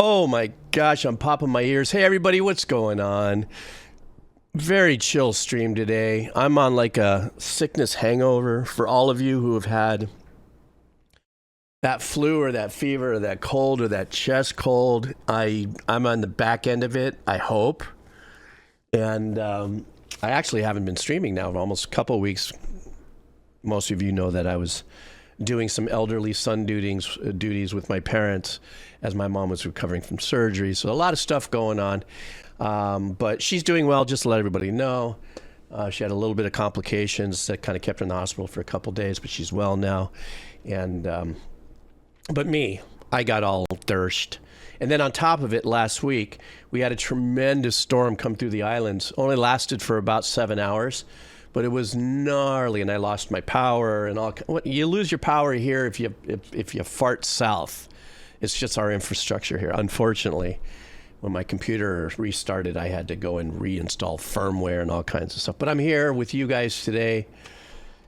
Oh my gosh, I'm popping my ears. Hey everybody, what's going on? Very chill stream today. I'm on like a sickness hangover for all of you who have had that flu or that fever or that cold or that chest cold. I'm on the back end of it, I hope. And I actually haven't been streaming now for almost a couple of weeks. Most of you know that I was doing some elderly son duties with my parents as my mom was recovering from surgery. So a lot of stuff going on. But she's doing well, just to let everybody know. She had a little bit of complications that kind of kept her in the hospital for a couple of days, but she's well now. And but me, I got all thirst. And then on top of it, last week, we had a tremendous storm come through the islands. Only lasted for about 7 hours, but it was gnarly, and I lost my power and all. You lose your power here if you fart south. It's just our infrastructure here. Unfortunately, when my computer restarted, I had to go and reinstall firmware and all kinds of stuff. But I'm here with you guys today.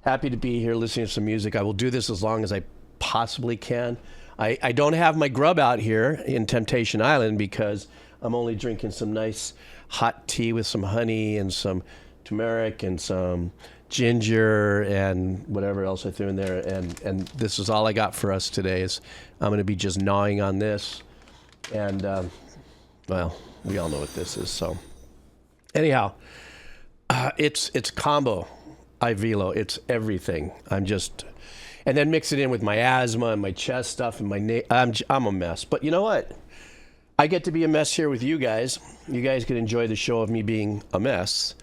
Happy to be here listening to some music. I will do this as long as I possibly can. I don't have my grub out here in Temptation Island because I'm only drinking some nice hot tea with some honey and some turmeric and some ginger and whatever else I threw in there. And this is all I got for us today. Is I'm going to be just gnawing on this. And, well, we all know what this is. So anyhow, it's combo Ivelo. It's everything. And then mix it in with my asthma and my chest stuff and I'm a mess. But you know what? I get to be a mess here with you guys. You guys can enjoy the show of me being a mess.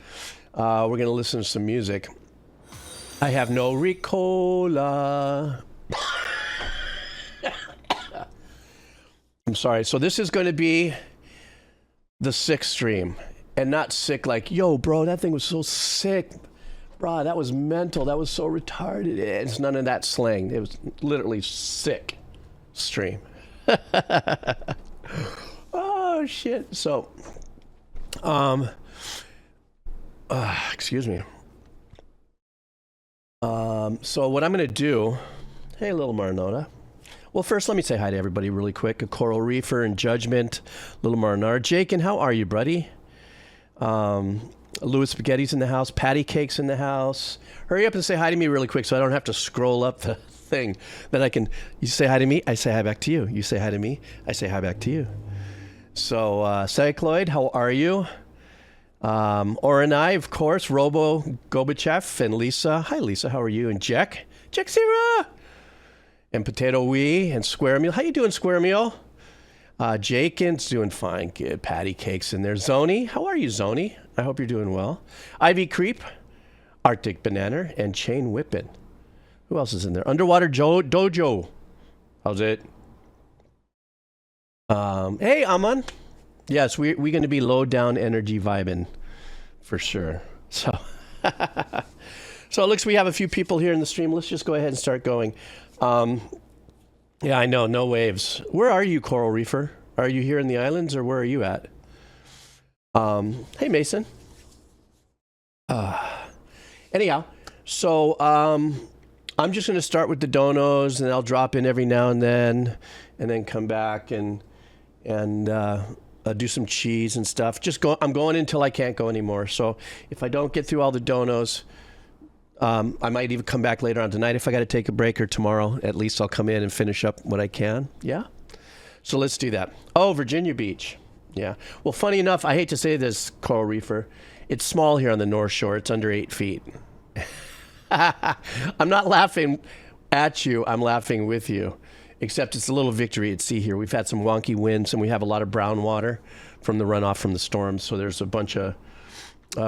We're going to listen to some music. I have no Ricola. I'm sorry. So this is going to be the sick stream. And not sick like, yo, bro, that thing was so sick. Bro, that was mental. That was so retarded. It's none of that slang. It was literally sick stream. Oh, shit. So, excuse me. So what I'm going to do, hey, little Marinota. Well, first, let me say hi to everybody really quick. A Coral Reefer and Judgment, little Marinar. Jake, and how are you, buddy? Louis Spaghetti's in the house. Patty Cake's in the house. Hurry up and say hi to me really quick so I don't have to scroll up the thing. That I can, you say hi to me, I say hi back to you. You say hi to me, I say hi back to you. So, Cycloid, how are you? Orenai, of course. Robo Gobachev and Lisa. Hi, Lisa, how are you? And Jack Sierra. And Potato Wee and Square Meal. How you doing, Square Meal? Jakin's doing fine. Good. Patty Cake's in there. Zoni, how are you, Zoni? I hope you're doing well. Ivy Creep, Arctic Banana, and Chain Whippin'. Who else is in there? Underwater Dojo. How's it? Hey, Aman. Yes, we're going to be low down energy vibing for sure. So, so it looks we have a few people here in the stream. Let's just go ahead and start going. Yeah, I know, no waves. Where are you, Coral Reefer? Are you here in the islands or where are you at? Hey, Mason. Anyhow, so I'm just going to start with the donos and I'll drop in every now and then come back and do some cheese and stuff. I'm going until I can't go anymore. So if I don't get through all the donos, I might even come back later on tonight if I got to take a break, or tomorrow. At least I'll come in and finish up what I can. Yeah? So let's do that. Oh, Virginia Beach. Yeah. Well, funny enough, I hate to say this, Coral Reefer. It's small here on the North Shore. It's under 8 feet. I'm not laughing at you. I'm laughing with you. Except it's a little victory at sea here. We've had some wonky winds, and we have a lot of brown water from the runoff from the storm. So there's a bunch of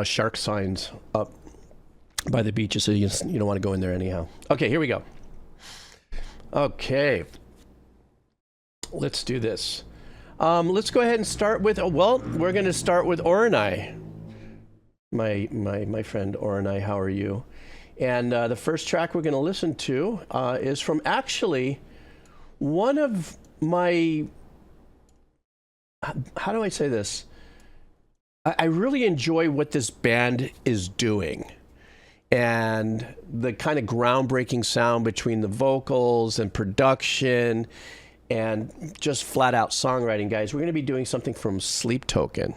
shark signs up by the beaches, so you don't want to go in there anyhow. Okay, here we go. Okay. Let's do this. Let's go ahead and start with, we're going to start with Orenai. My friend Orenai, how are you? And the first track we're going to listen to is from actually one of my, how do I say this? I really enjoy what this band is doing. And the kind of groundbreaking sound between the vocals and production and just flat out songwriting, guys. We're going to be doing something from Sleep Token,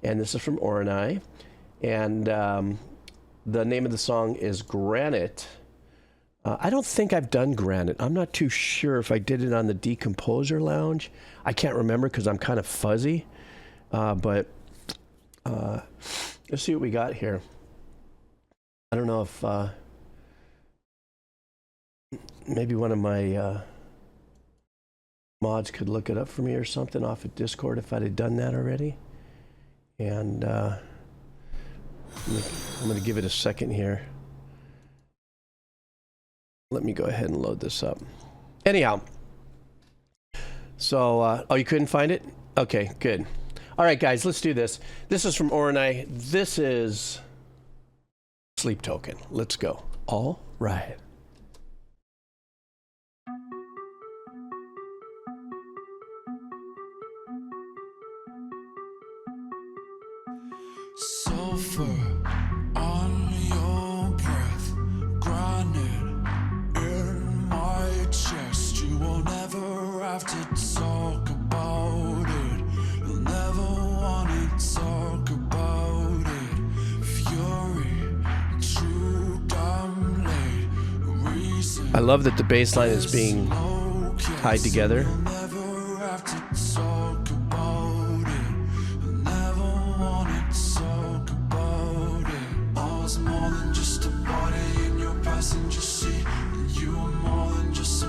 and this is from Oranai, and the name of the song is Granite. I don't think I've done Granite. I'm not too sure if I did it on the Decomposer Lounge. I can't remember because I'm kind of fuzzy, but let's see what we got here. I don't know if maybe one of my mods could look it up for me or something off of Discord if I'd have done that already. And I'm going to give it a second here. Let me go ahead and load this up. Anyhow, so, oh, you couldn't find it? Okay, good. All right, guys, let's do this. This is from Oranai. This is Sleep Token. Let's go. All right. Sulfur on your breath, granite in my chest. You will never have to talk about it. You'll never want to talk about it. Fury, too damn late. Reason I love that the bass line is being tied together.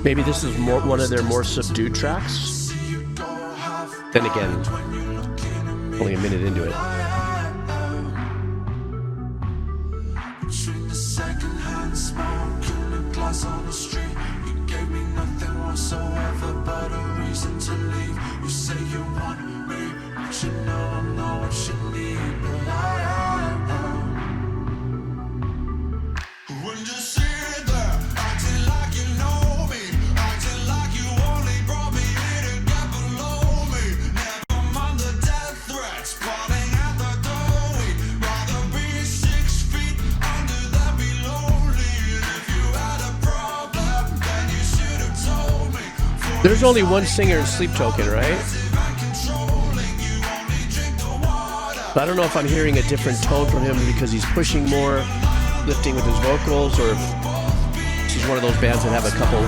Maybe this is more one of their more subdued tracks. Then again, only a minute into it. On the street, you gave me nothing whatsoever but a reason to leave. You say you want me, but you know I'm not what you need. But when you sit there, acting like you know me, acting like you only brought me here to get below me. Never mind the death threats, plotting at the door. We'd rather be 6 feet under than be lonely. And if you had a problem, then you should have told me. There's only one singer in Sleep Token, right? But I don't know if I'm hearing a different tone from him because he's pushing more, lifting with his vocals, or if this is one of those bands that have a couple.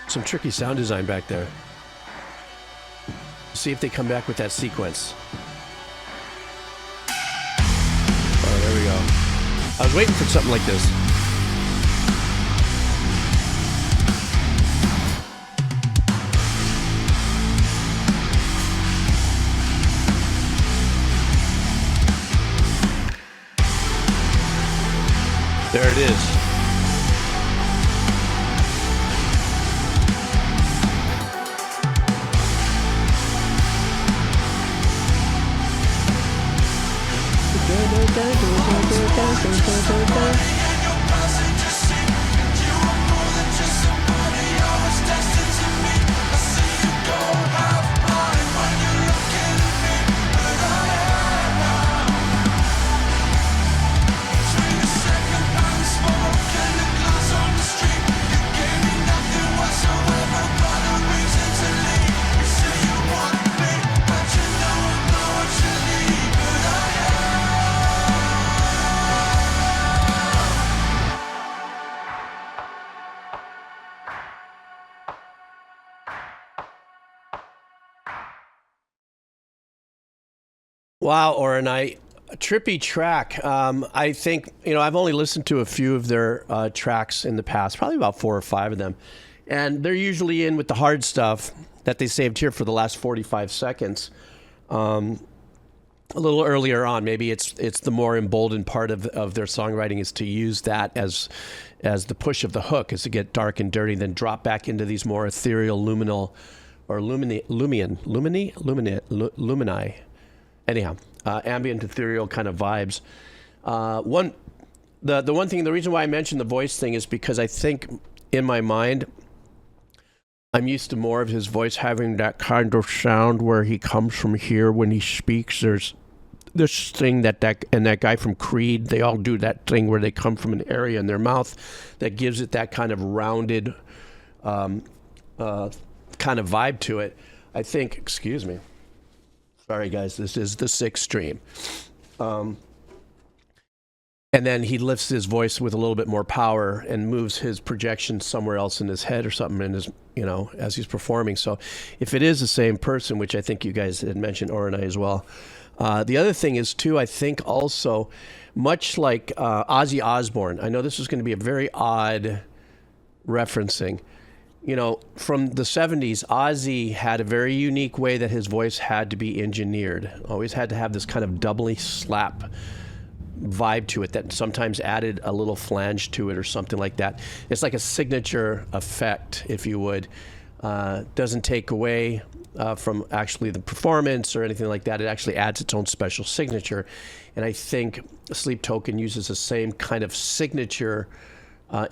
Some tricky sound design back there. See if they come back with that sequence. Oh, there we go. I was waiting for something like this. There it is. Wow, Oranai, a trippy track. I think, you know, I've only listened to a few of their tracks in the past, probably about 4 or 5 of them. And they're usually in with the hard stuff that they saved here for the last 45 seconds. a little earlier on. Maybe it's the more emboldened part of their songwriting is to use that as the push of the hook, is to get dark and dirty, then drop back into these more ethereal, luminal, or lumini. Anyhow, ambient, ethereal kind of vibes. The one thing, the reason why I mentioned the voice thing is because I think in my mind, I'm used to more of his voice having that kind of sound where he comes from here when he speaks. There's this thing that guy from Creed, they all do that thing where they come from an area in their mouth that gives it that kind of rounded kind of vibe to it. I think, excuse me. Sorry, guys, this is the 6th stream. And then he lifts his voice with a little bit more power and moves his projection somewhere else in his head or something in his, as he's performing. So if it is the same person, which I think you guys had mentioned, or and I as well. The other thing is, too, I think also, much like Ozzy Osbourne, I know this is going to be a very odd referencing. From the 70s, Ozzy had a very unique way that his voice had to be engineered. Always had to have this kind of doubly slap vibe to it that sometimes added a little flange to it or something like that. It's like a signature effect, if you would. Doesn't take away from actually the performance or anything like that. It actually adds its own special signature. And I think Sleep Token uses the same kind of signature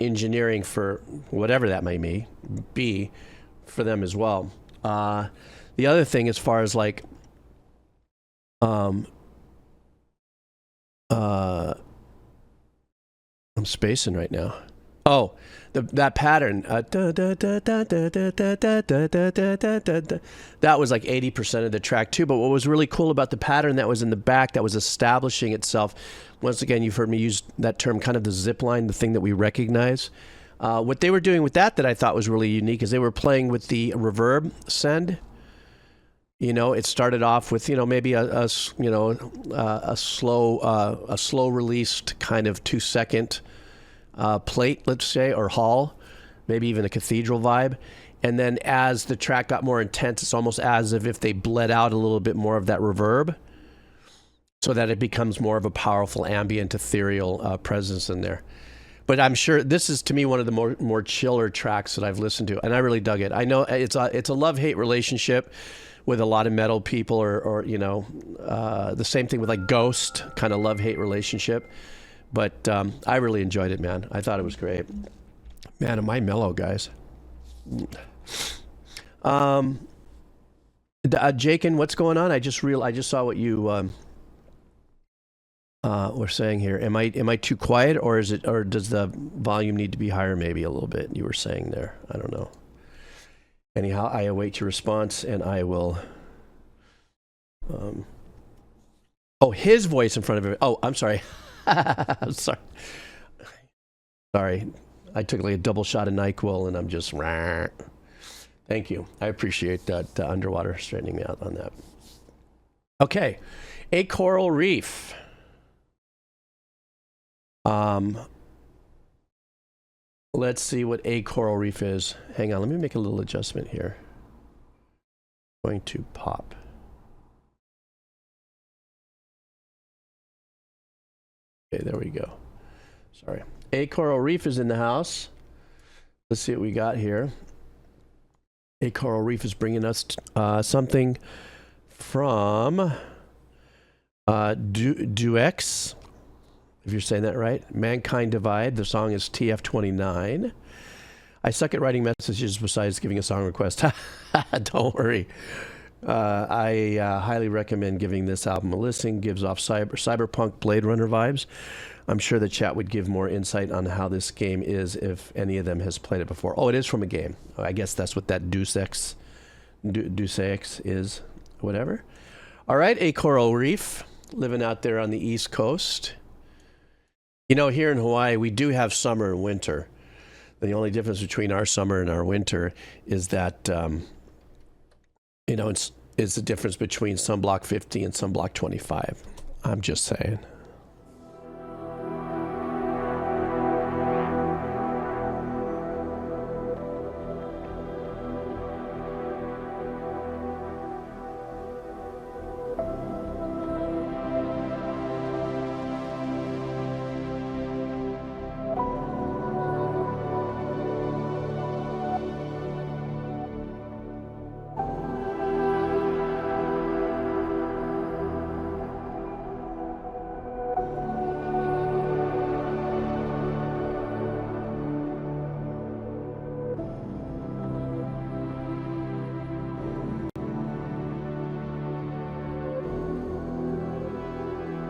engineering for whatever that may be for them as well. The other thing, as far as like I'm spacing right now. Oh, that pattern. That was like 80% of the track too. But what was really cool about the pattern that was in the back, that was establishing itself. Once again, you've heard me use that term, kind of the zip line, the thing that we recognize. What they were doing with that I thought was really unique is they were playing with the reverb send. It started off with maybe a slow released kind of 2-second plate, let's say, or hall, maybe even a cathedral vibe. And then as the track got more intense, it's almost as if they bled out a little bit more of that reverb so that it becomes more of a powerful ambient ethereal presence in there. But I'm sure this is, to me, one of the more chiller tracks that I've listened to, and I really dug it. I know it's a love-hate relationship with a lot of metal people, or the same thing with like Ghost, kind of love-hate relationship. But I really enjoyed it, man. I thought it was great. Man, am I mellow, guys. Jakin, what's going on? I just saw what you were saying here. Am I too quiet, or does the volume need to be higher maybe a little bit? You were saying there. I don't know. Anyhow, I await your response, and I will... his voice in front of it. Oh, I'm sorry. I'm sorry. Sorry. I took like a double shot of NyQuil, and I'm just... Thank you. I appreciate that underwater straightening me out on that. Okay. A Coral Reef. Let's see what a coral reef is. Hang on, let me make a little adjustment here. Going to pop. Okay, there we go. Sorry. A coral reef is in the house. Let's see what we got here. A coral reef is bringing us something from Deus. If you're saying that right. Mankind Divide. The song is TF29. I suck at writing messages besides giving a song request. Don't worry. I highly recommend giving this album a listen. Gives off cyberpunk Blade Runner vibes. I'm sure the chat would give more insight on how this game is if any of them has played it before. Oh, it is from a game. I guess that's what that Deus Ex is. Whatever. All right, A Coral Reef. Living out there on the East Coast. Here in Hawaii, we do have summer and winter. The only difference between our summer and our winter is that, it's the difference between sunblock 50 and sunblock 25. I'm just saying.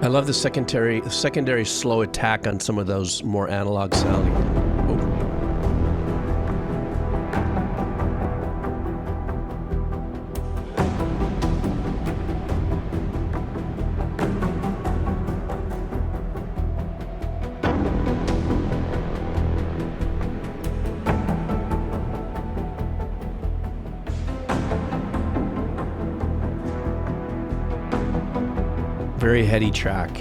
I love the secondary slow attack on some of those more analog sounding. Oh. Very heady track.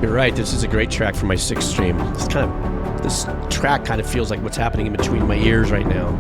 You're right, this is a great track for my 6th stream. This track kind of feels like what's happening in between my ears right now.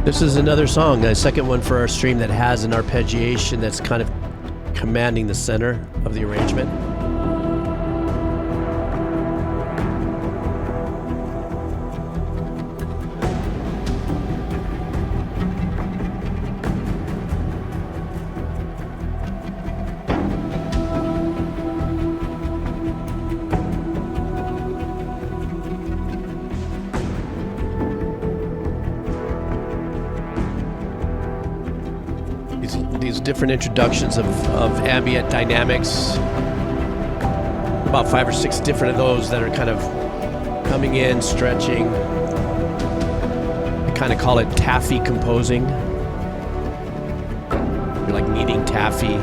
This is another song, a second one for our stream that has an arpeggiation that's kind of commanding the center of the arrangement. These different introductions of ambient dynamics, about 5 or 6 different of those that are kind of coming in, stretching. I kind of call it taffy composing. You're like kneading taffy.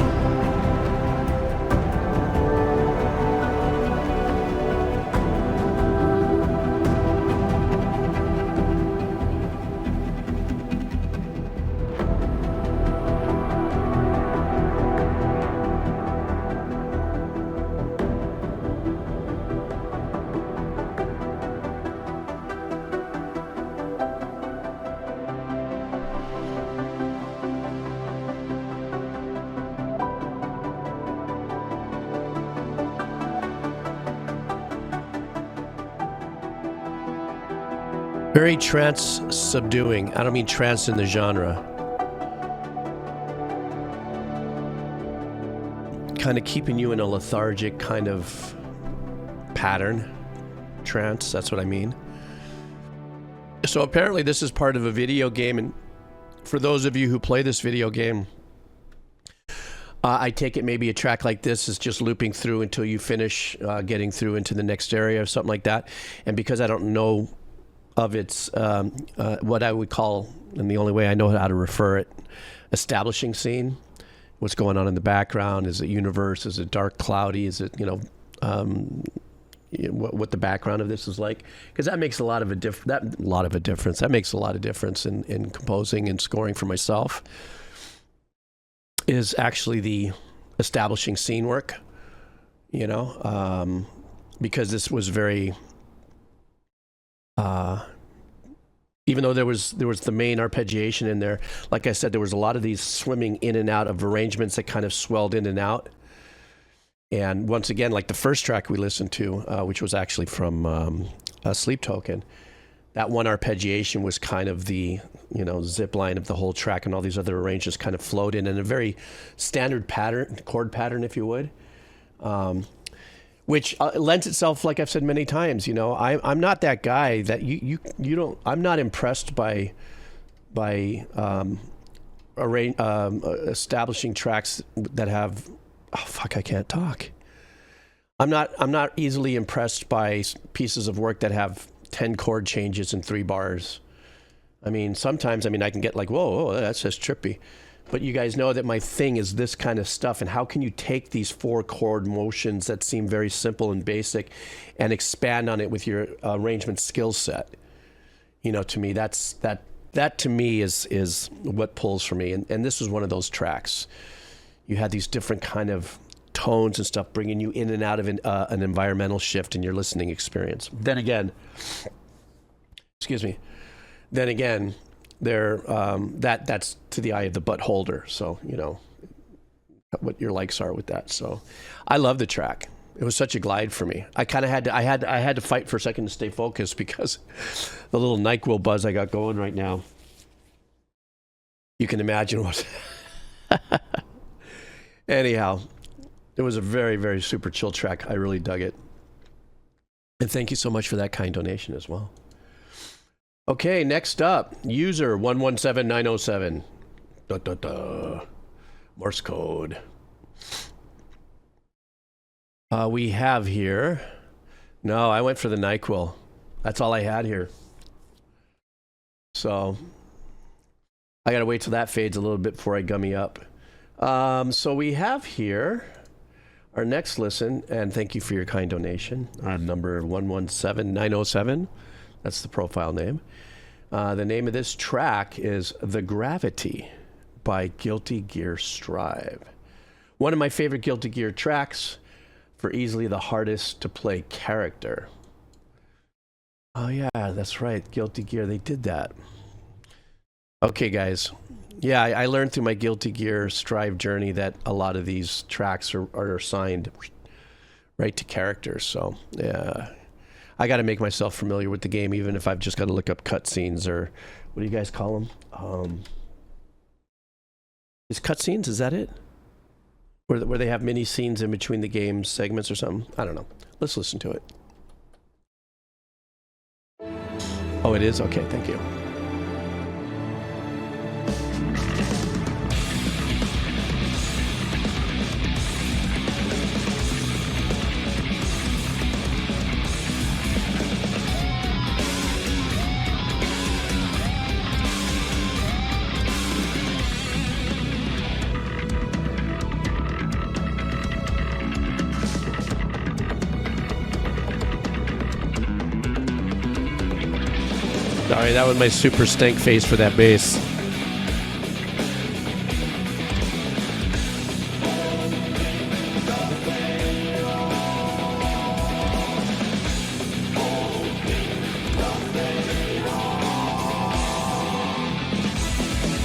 Very trance subduing. I don't mean trance in the genre. Kind of keeping you in a lethargic kind of pattern. Trance, that's what I mean. So apparently this is part of a video game, and for those of you who play this video game, I take it maybe a track like this is just looping through until you finish getting through into the next area or something like that. And because I don't know of its what I would call, and the only way I know how to refer it, establishing scene. What's going on in the background? Is it universe? Is it dark, cloudy? Is it, what the background of this is like? Because that makes a lot of a difference. That makes a lot of difference in composing and scoring for myself. Is actually the establishing scene work, because this was very. Even though there was the main arpeggiation in there, like I said, there was a lot of these swimming in and out of arrangements that kind of swelled in and out. And once again, like the first track we listened to, which was actually from Sleep Token, that one arpeggiation was kind of the zip line of the whole track, and all these other arrangements kind of flowed in a very standard pattern, chord pattern, if you would. Which lends itself, like I've said many times, I'm not that guy that you don't. I'm not impressed by establishing tracks that have. Oh fuck! I can't talk. I'm not easily impressed by pieces of work that have 10 chord changes in 3 bars. I mean, sometimes I can get like, whoa, that's just trippy. But you guys know that my thing is this kind of stuff. And how can you take these 4 chord motions that seem very simple and basic and expand on it with your arrangement skill set? You know, to me, that to me is what pulls for me. And this was one of those tracks. You had these different kind of tones and stuff bringing you in and out of an environmental shift in your listening experience. Then again, there that's to the eye of the butt holder. So, you know, what your likes are with that. So I love the track. It was such a glide for me. I kind of had to fight for a second to stay focused because the little NyQuil buzz I got going right now. You can imagine what. Anyhow, it was a very, very super chill track. I really dug it. And thank you so much for that kind donation as well. Okay, next up, user 117907. Morse code. We have here. No, I went for the NyQuil. That's all I had here. So I gotta wait till that fades a little bit before I gummy up. So we have here our next listen, and thank you for your kind donation. Number 117907. That's the profile name. The name of this track is The Gravity by Guilty Gear Strive. One of my favorite Guilty Gear tracks for easily the hardest to play character. Oh yeah, that's right. Guilty Gear, they did that. Okay, guys. Yeah, I learned through my Guilty Gear Strive journey that a lot of these tracks are assigned right to characters. So, yeah. I got to make myself familiar with the game, even if I've just got to look up cutscenes, or what do you guys call them? Is cutscenes, is that it? Where they have mini scenes in between the game segments or something? I don't know. Let's listen to it. Oh, it is? Okay, thank you. Sorry, that was my super stank face for that bass.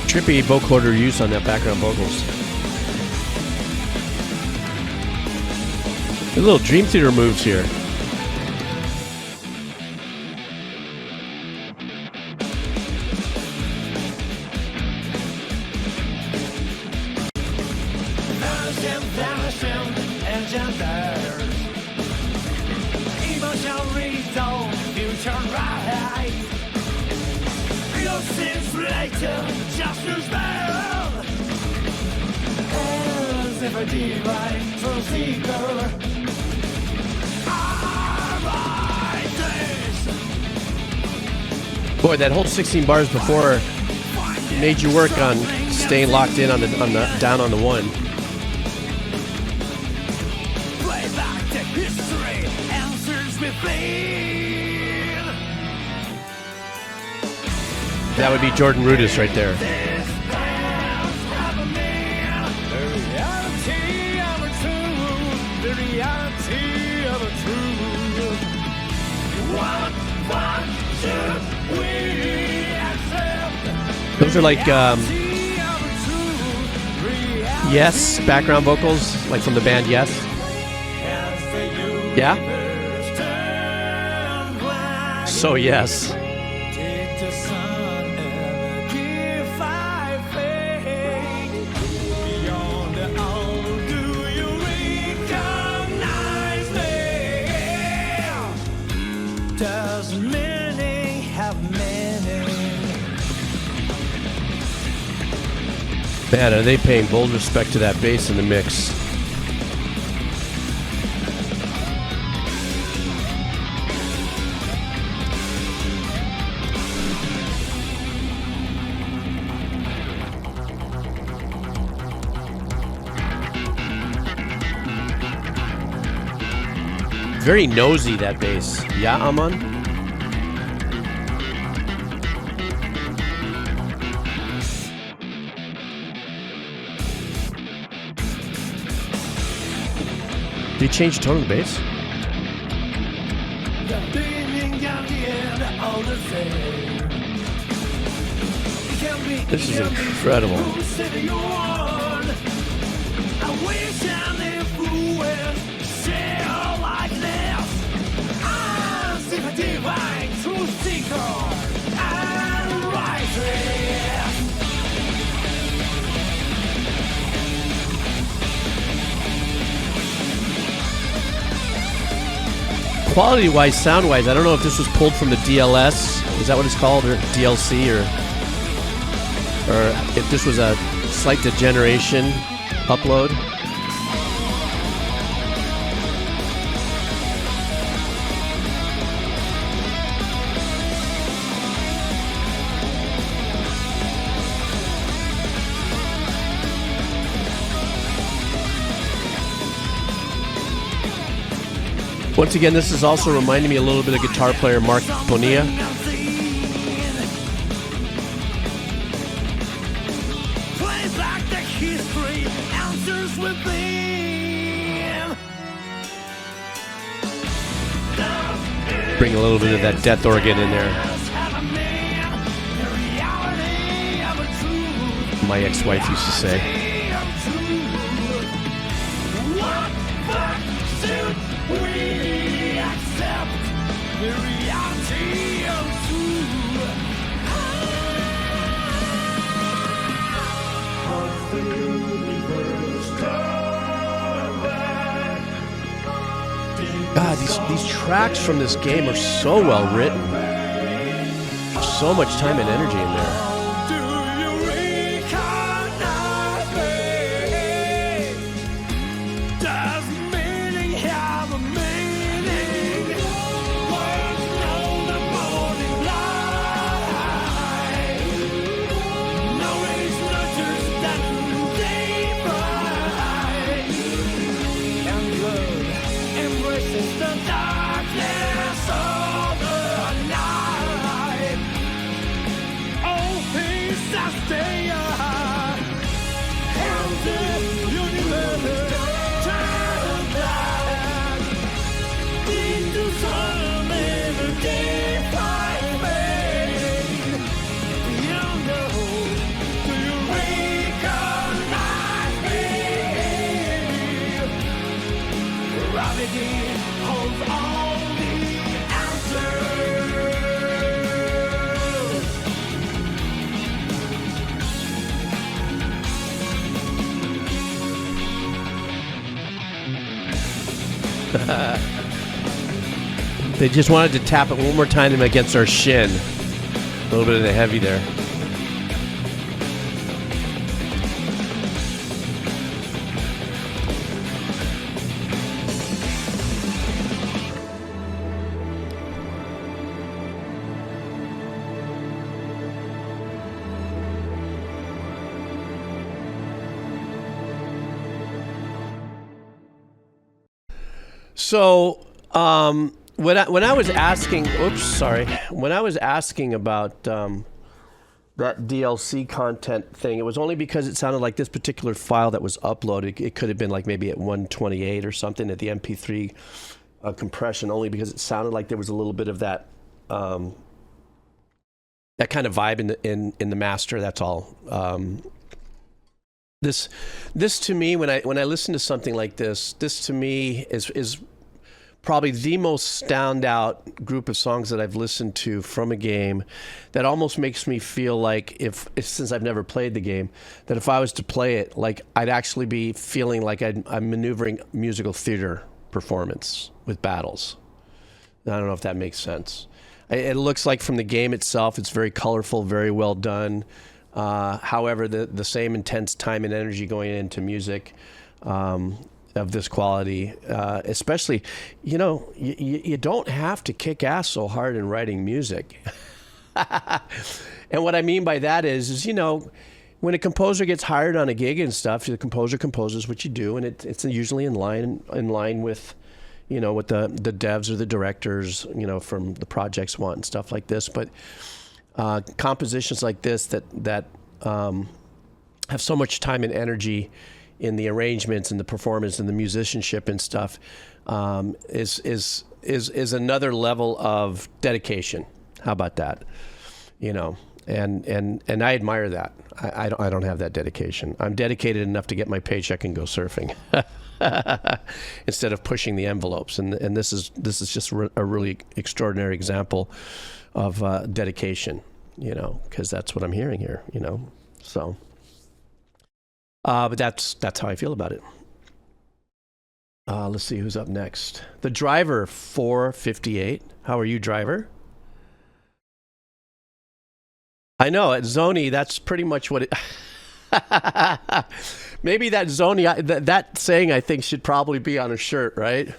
Trippy vocoder use on that background vocals. The little Dream Theater moves here. Boy, that whole 16 bars before made you work on staying locked in on the down on the one. That would be Jordan Rudess right there. Those are like Yes background vocals, like from the band Yes. Yeah? So Yes. Man, are they paying bold respect to that bass in the mix. Very nosy, that bass. Yeah, Aman? Did he change the tone of the bass? This is incredible. Quality-wise, sound-wise, I don't know if this was pulled from the DLS. Is that what it's called, or DLC, or if this was a slight degeneration upload. Once again, this is also reminding me a little bit of guitar player Mark Bonilla. Bring a little bit of that death organ in there. My ex-wife used to say. God, these tracks from this game are so well written. So much time and energy in there. They just wanted to tap it one more time against our shin. A little bit of the heavy there. So, when I was asking, when I was asking about that DLC content thing, it was only because it sounded like this particular file that was uploaded, it could have been like maybe at 128 or something at the MP3 compression, only because it sounded like there was a little bit of that that kind of vibe in the master. That's all. This to me, when I listen to something like this to me is probably the most standout group of songs that I've listened to from a game, that almost makes me feel like if since I've never played the game, that if I was to play it, like I'd actually be feeling like I'm maneuvering musical theater performance with battles. I don't know if that makes sense. It looks like from the game itself, it's very colorful, very well done. However, the same intense time and energy going into music of this quality, especially, you don't have to kick ass so hard in writing music. And what I mean by that is when a composer gets hired on a gig and stuff, the composer composes what you do, and it's usually in line with, what the devs or the directors, from the projects want and stuff like this. But compositions like this that have so much time and energy in the arrangements and the performance and the musicianship and stuff is another level of dedication. How about that? And I admire that. I don't have that dedication. I'm dedicated enough to get my paycheck and go surfing instead of pushing the envelopes. And this is just a really extraordinary example of dedication, because that's what I'm hearing here, So, but that's how I feel about it. Let's see who's up next. The Driver 458. How are you, Driver? I know at Zoni, that's pretty much what it. Maybe that Zoni, that saying I think should probably be on a shirt, right?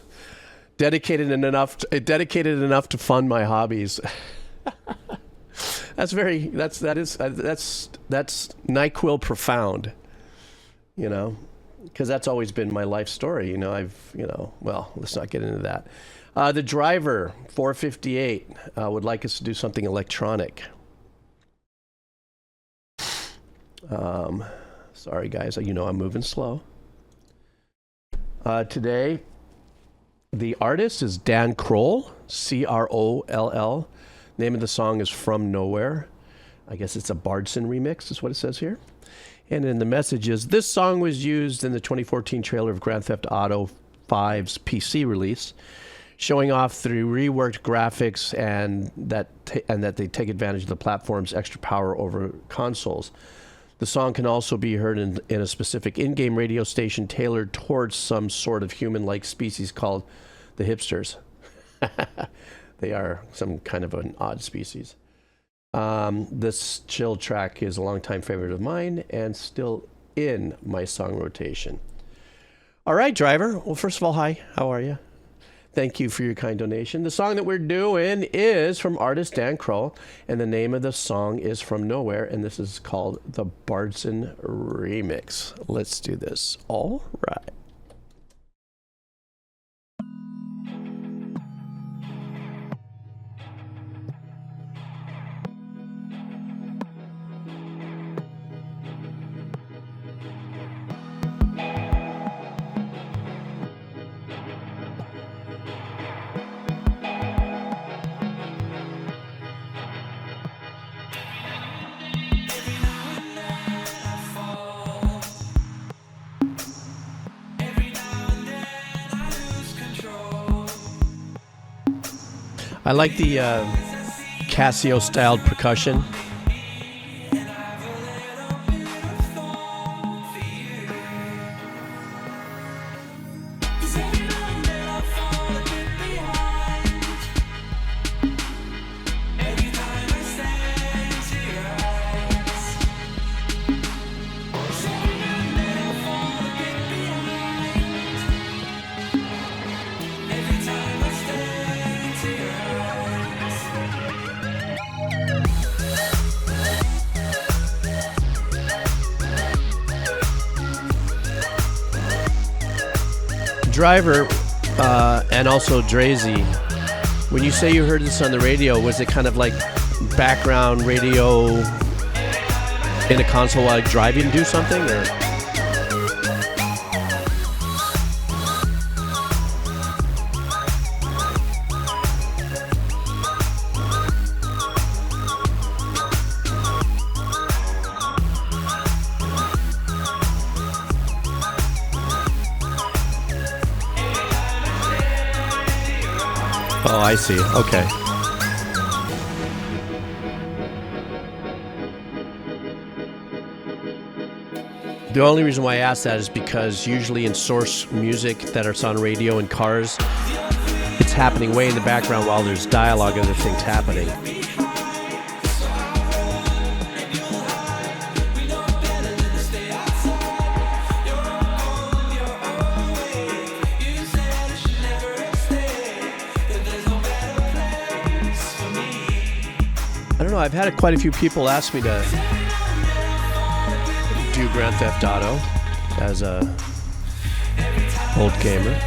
Dedicated enough to fund my hobbies. That's NyQuil profound, because that's always been my life story. Well, let's not get into that. The Driver 458 would like us to do something electronic. Sorry guys, I'm moving slow. Today, the artist is Dan Croll, Croll. Name of the song is From Nowhere. I guess it's a Baardsen remix, is what it says here. And in the message is, this song was used in the 2014 trailer of Grand Theft Auto 5's PC release, showing off the reworked graphics and that they take advantage of the platform's extra power over consoles. The song can also be heard in a specific in-game radio station tailored towards some sort of human-like species called the hipsters. They are some kind of an odd species. This chill track is a longtime favorite of mine and still in my song rotation. All right, Driver. Well, first of all, hi. How are you? Thank you for your kind donation. The song that we're doing is from artist Dan Croll, and the name of the song is From Nowhere, and this is called the Baardsen Remix. Let's do this. All right. I like the Casio-styled percussion. Driver and also Drazy, when you say you heard this on the radio, was it kind of like background radio in a console while driving to do something, or? Oh, I see. Okay. The only reason why I asked that is because usually in source music that is on radio in cars, it's happening way in the background while there's dialogue and other things happening. I don't know, I've had quite a few people ask me to do Grand Theft Auto as a old gamer.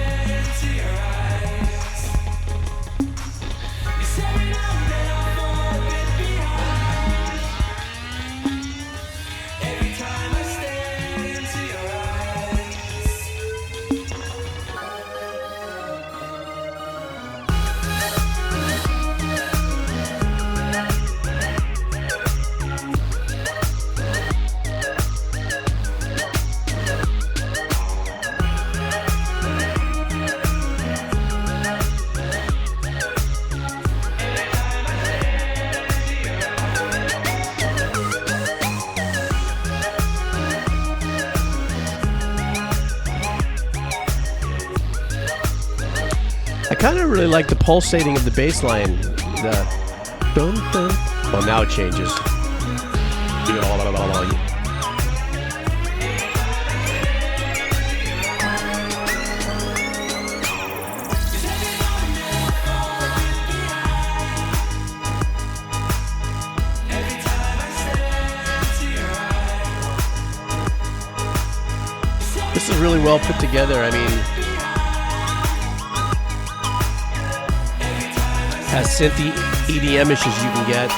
kind of really like the pulsating of the bass line. The dun, dun. Well, now it changes. This is really well put together. I mean, as synthy EDM-ish as you can get,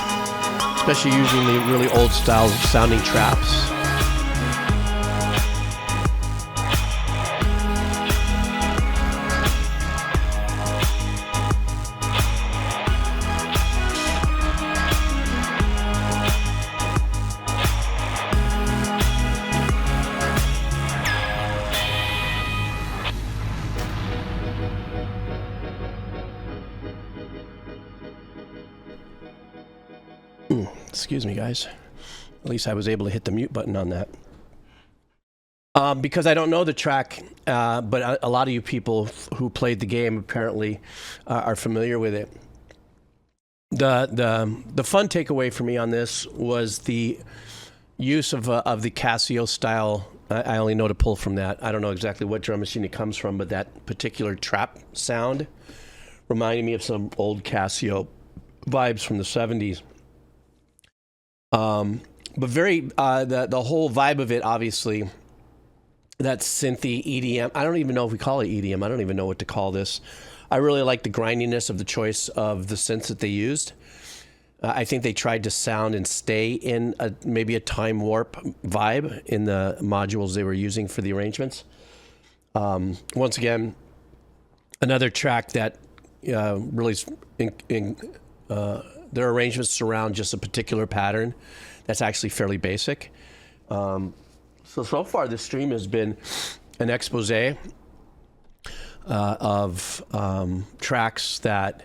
especially using the really old style sounding traps. Excuse me, guys. At least I was able to hit the mute button on that. Because I don't know the track, but a lot of you people who played the game apparently are familiar with it. The fun takeaway for me on this was the use of the Casio style. I only know to pull from that. I don't know exactly what drum machine it comes from, but that particular trap sound reminded me of some old Casio vibes from the 70s. But very, the whole vibe of it, obviously, that synthy EDM. I don't even know if we call it EDM. I don't even know what to call this. I really like the grindiness of the choice of the synths that they used. I think they tried to sound and stay in maybe a time warp vibe in the modules they were using for the arrangements. Once again, another track that really their arrangements surround just a particular pattern that's actually fairly basic. So far this stream has been an expose of tracks that,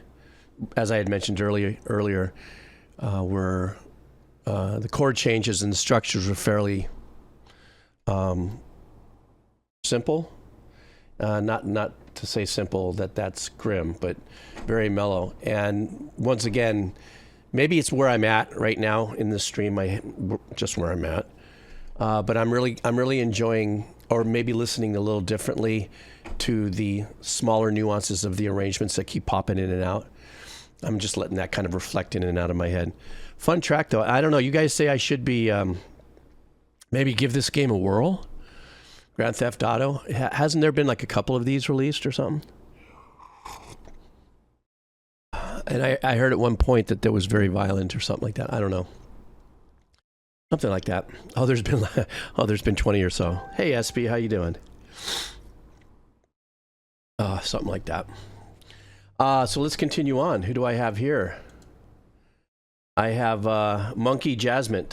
as I had mentioned earlier, were the chord changes and the structures were fairly simple. Not to say simple that's grim, but very mellow. And once again, maybe it's where I'm at right now in this stream. Just where I'm at. But I'm really enjoying, or maybe listening a little differently to the smaller nuances of the arrangements that keep popping in and out. I'm just letting that kind of reflect in and out of my head. Fun track though. I don't know. You guys say I should be maybe give this game a whirl. Grand Theft Auto. Hasn't there been like a couple of these released or something? And I heard at one point that there was very violent or something like that. I don't know. Something like that. Oh, there's been 20 or so. Hey, SP, how you doing? Something like that. So let's continue on. Who do I have here? I have Monkey Jasmine.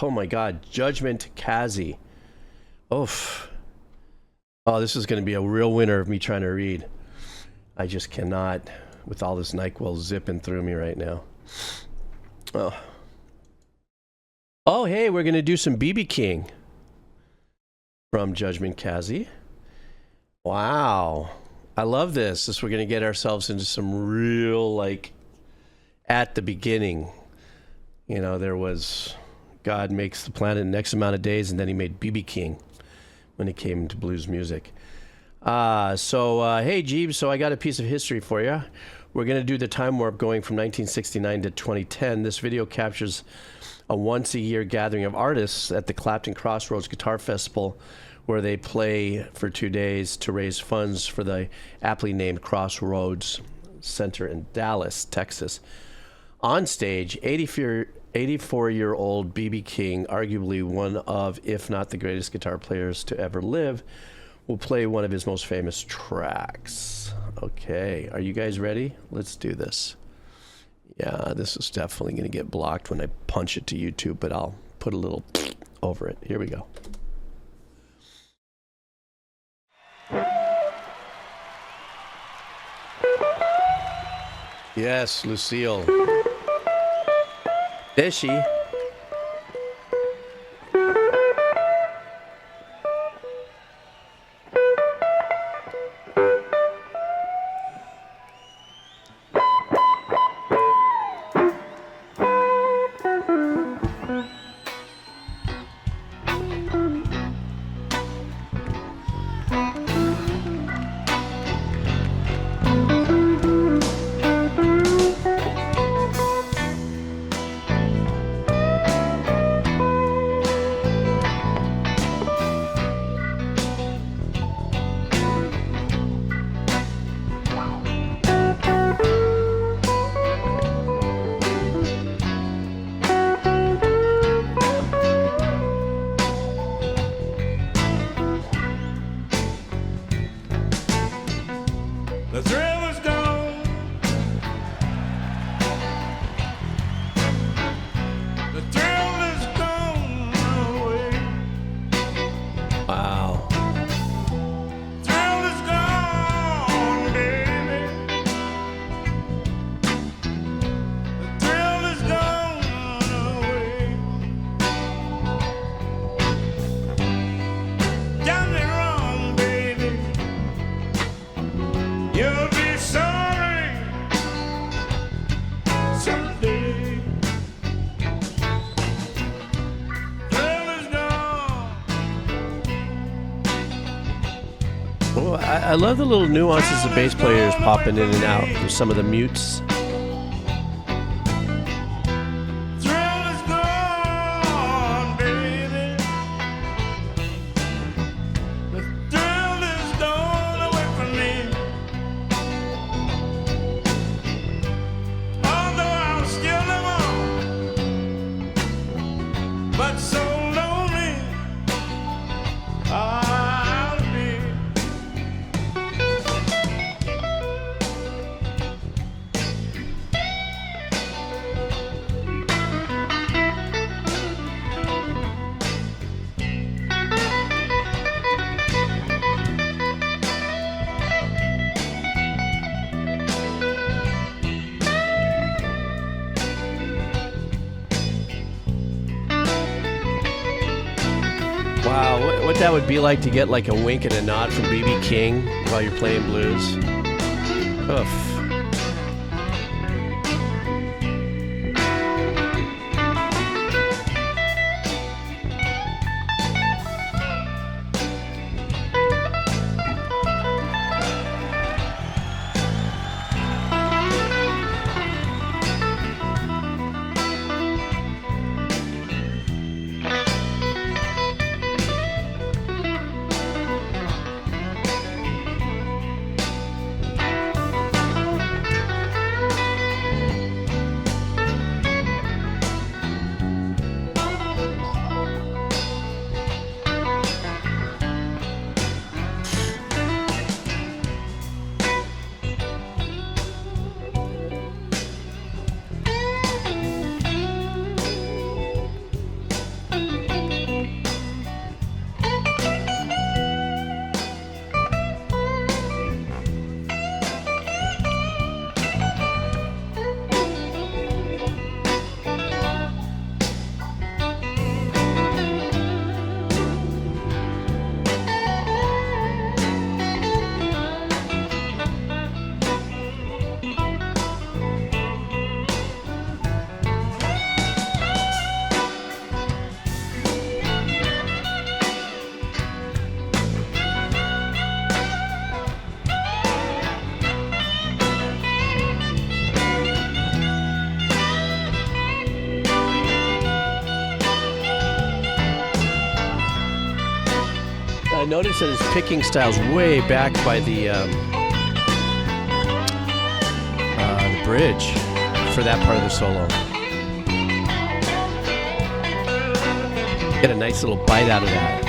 Oh my God, Judgment Kazi. Oof. Oh, this is going to be a real winner of me trying to read. I just cannot, with all this NyQuil zipping through me right now. Oh, hey, we're going to do some BB King from Judgment Kazi. Wow. I love this. We're going to get ourselves into some real, like, at the beginning. You know, there was God makes the planet in X amount of days, and then he made BB King when it came to blues music. Hey, Jeeves, so I got a piece of history for you. We're going to do the time warp going from 1969 to 2010. This video captures a once-a-year gathering of artists at the Clapton Crossroads Guitar Festival, where they play for 2 days to raise funds for the aptly named Crossroads Center in Dallas, Texas. On stage, 84-year-old BB King, arguably one of, if not the greatest guitar players to ever live, will play one of his most famous tracks. Okay, are you guys ready? Let's do this. Yeah, this is definitely going to get blocked when I punch it to YouTube, but I'll put a little over it. Here we go. Yes, Lucille. There she. Well, I love the little nuances the bass player is popping in and out with some of the mutes. Thrill is gone, baby. The thrill is gone away from me. Although I'm still alone, but so lonely I'll be. Wow, what that would be like to get like a wink and a nod from BB King while you're playing blues. Oof. I noticed that his picking style's way back by the bridge for that part of the solo. Get a nice little bite out of that.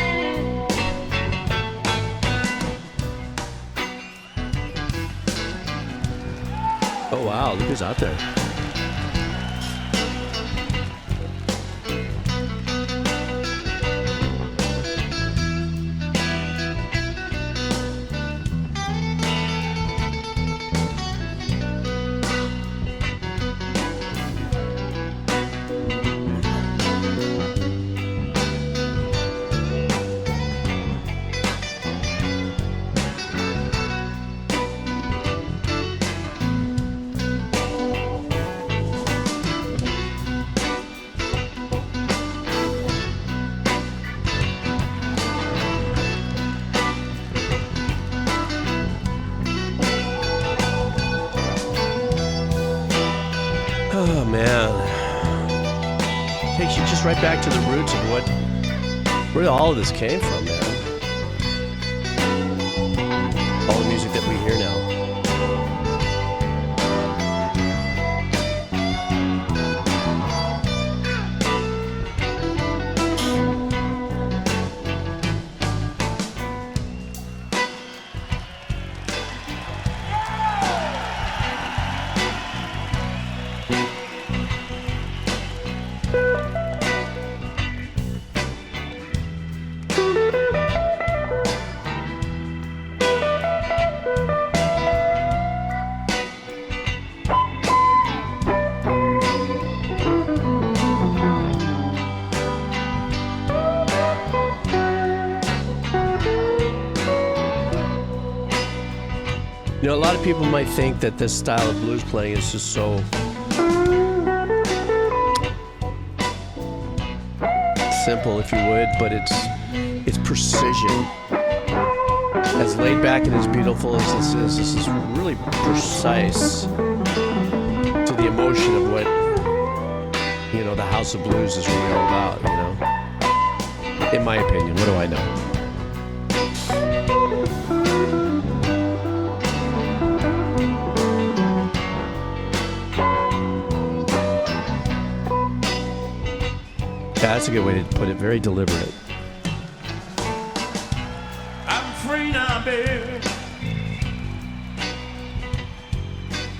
Oh wow, look who's out there. Oh man, takes you just right back to the roots of where all of this came from, man. All the music that we hear now. You know, a lot of people might think that this style of blues playing is just so simple, if you would, but it's precision. As laid back and as beautiful as this is really precise to the emotion of what, you know, the House of Blues is really all about, you know? In my opinion, what do I know? Yeah, that's a good way to put it. Very deliberate. I'm free now, baby.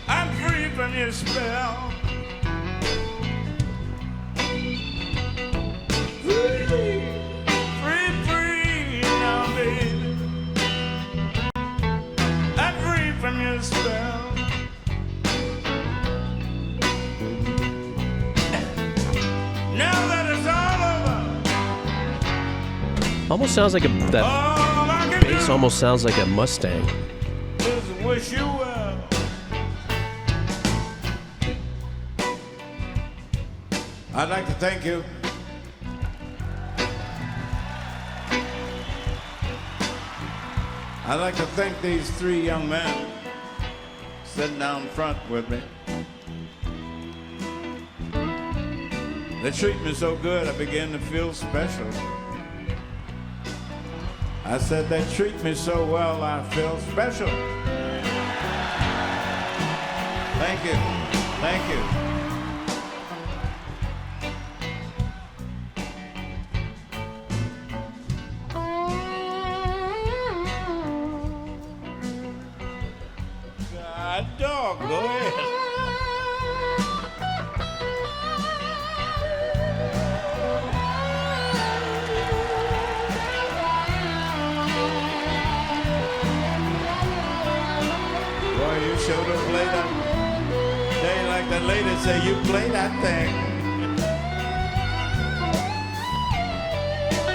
I'm free from your spell. Free now, baby. I'm free from your spell. Now that it's all over, Almost sounds like a that all I can bass do almost sounds like a Mustang. is wish you well. I'd like to thank you. I'd like to thank these three young men sitting down front with me. They treat me so good, I begin to feel special. I said, they treat me so well, I feel special. Thank you. Thank you. God dog, go ahead. Boy, you sure don't play that. They like the lady say, you play that thing.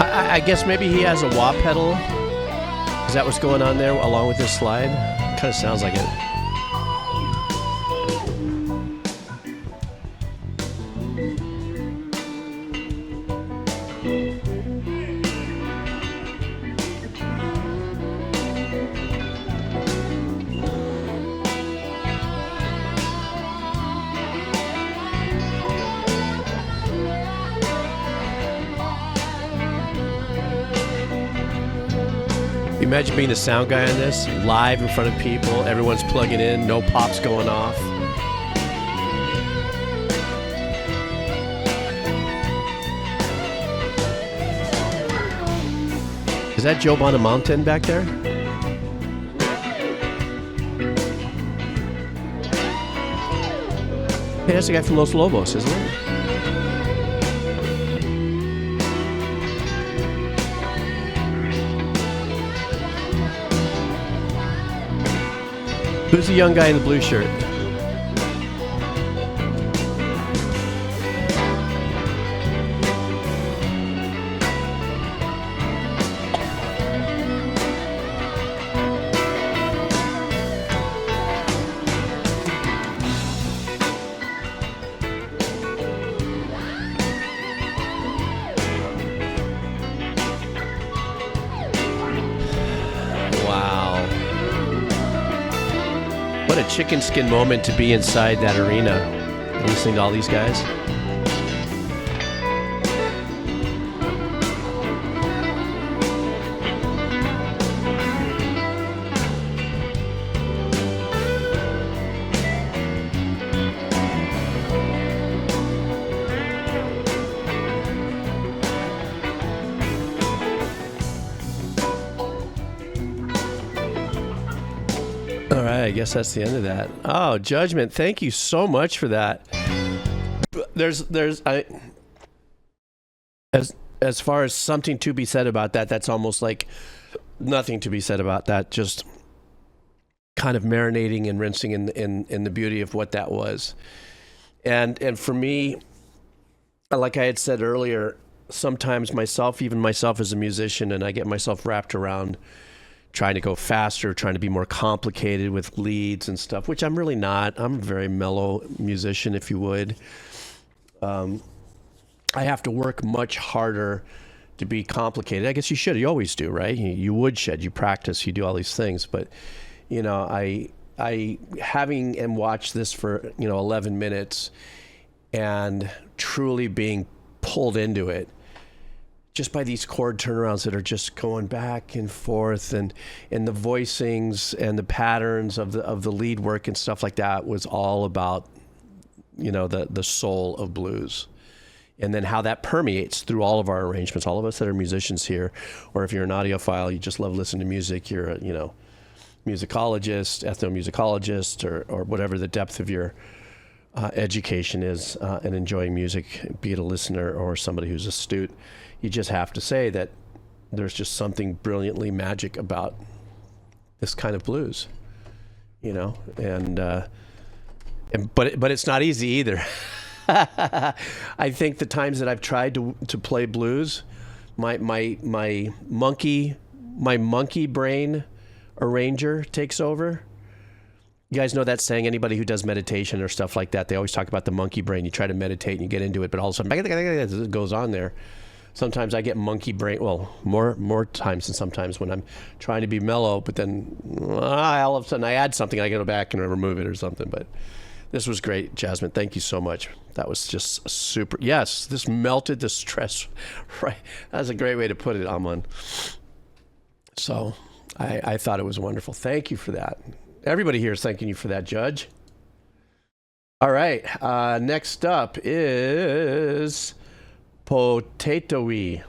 I guess maybe he has a wah pedal. Is that what's going on there along with this slide? Kind of sounds like it. Imagine being the sound guy on this, live in front of people, everyone's plugging in, no pops going off. Is that Joe Bonamonte back there? Hey, that's the guy from Los Lobos, isn't it? Who's the young guy in the blue shirt? What a chicken skin moment to be inside that arena, listening to all these guys. All right, I guess that's the end of that. Oh, Judgment, thank you so much for that. As far as something to be said about that, that's almost like nothing to be said about that. Just kind of marinating and rinsing in the beauty of what that was. And for me, like I had said earlier, sometimes even myself as a musician, and I get myself wrapped around trying to go faster, trying to be more complicated with leads and stuff, which I'm really not. I'm a very mellow musician, if you would. I have to work much harder to be complicated. I guess you should. You always do, right? You would shed. You practice. You do all these things. But, you know, I having and watched this for, 11 minutes and truly being pulled into it just by these chord turnarounds that are just going back and forth, and the voicings and the patterns of the lead work and stuff like that was all about, the soul of blues. And then how that permeates through all of our arrangements. All of us that are musicians here, or if you're an audiophile, you just love listening to music, you're a, musicologist, ethnomusicologist, or whatever the depth of your education is, and enjoying music, be it a listener or somebody who's astute. You just have to say that there's just something brilliantly magic about this kind of blues, but it's not easy either. I think the times that I've tried to play blues, my monkey brain arranger takes over. You guys know that saying? Anybody who does meditation or stuff like that, they always talk about the monkey brain. You try to meditate and you get into it, but all of a sudden it goes on there. Sometimes I get monkey brain, well, more times than sometimes when I'm trying to be mellow, but then all of a sudden I add something, I go back and I remove it or something. But this was great, Jasmine. Thank you so much. That was just super. Yes, this melted the stress. Right. That's a great way to put it, Aman. So I thought it was wonderful. Thank you for that. Everybody here is thanking you for that, Judge. All right. Next up is Potatoey.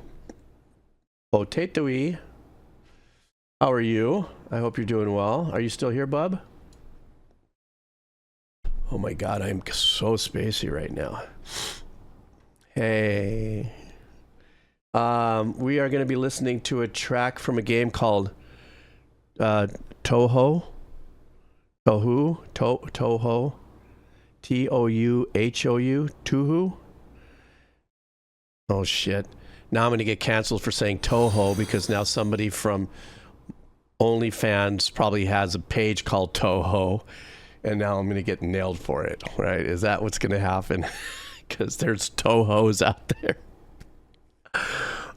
Potatoey. How are you? I hope you're doing well. Are you still here, bub? Oh my God, I'm so spacey right now. Hey. We are going to be listening to a track from a game called Touhou. Touhou. Touhou. Touhou. Touhou. Oh shit. Now I'm going to get canceled for saying Touhou because now somebody from OnlyFans probably has a page called Touhou. And now I'm going to get nailed for it, right? Is that what's going to happen? Because there's Touhous out there.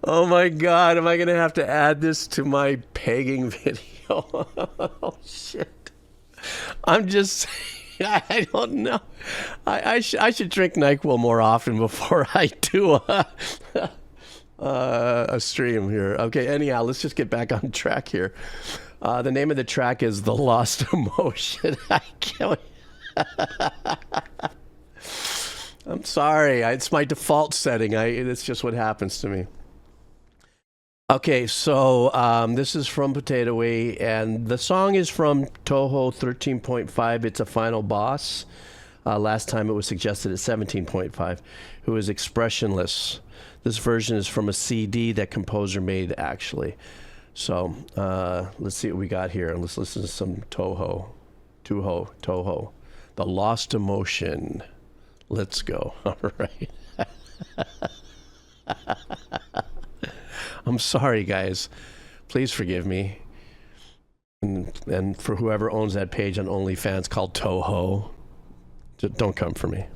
Oh my God, am I going to have to add this to my pegging video? Oh shit. I'm just saying, I don't know. I should drink NyQuil more often before I do a stream here. Okay, anyhow, let's just get back on track here. The name of the track is The Lost Emotion. I can't. I'm sorry. It's my default setting. It's just what happens to me. Okay, so this is from Potatoey, and the song is from Touhou 13.5. It's a final boss. Last time it was suggested at 17.5, who is expressionless. This version is from a CD that composer made, actually. So let's see what we got here. Let's listen to some Touhou. The Lost Emotion. Let's go. All right. I'm sorry, guys. Please forgive me. And for whoever owns that page on OnlyFans called Touhou, don't come for me.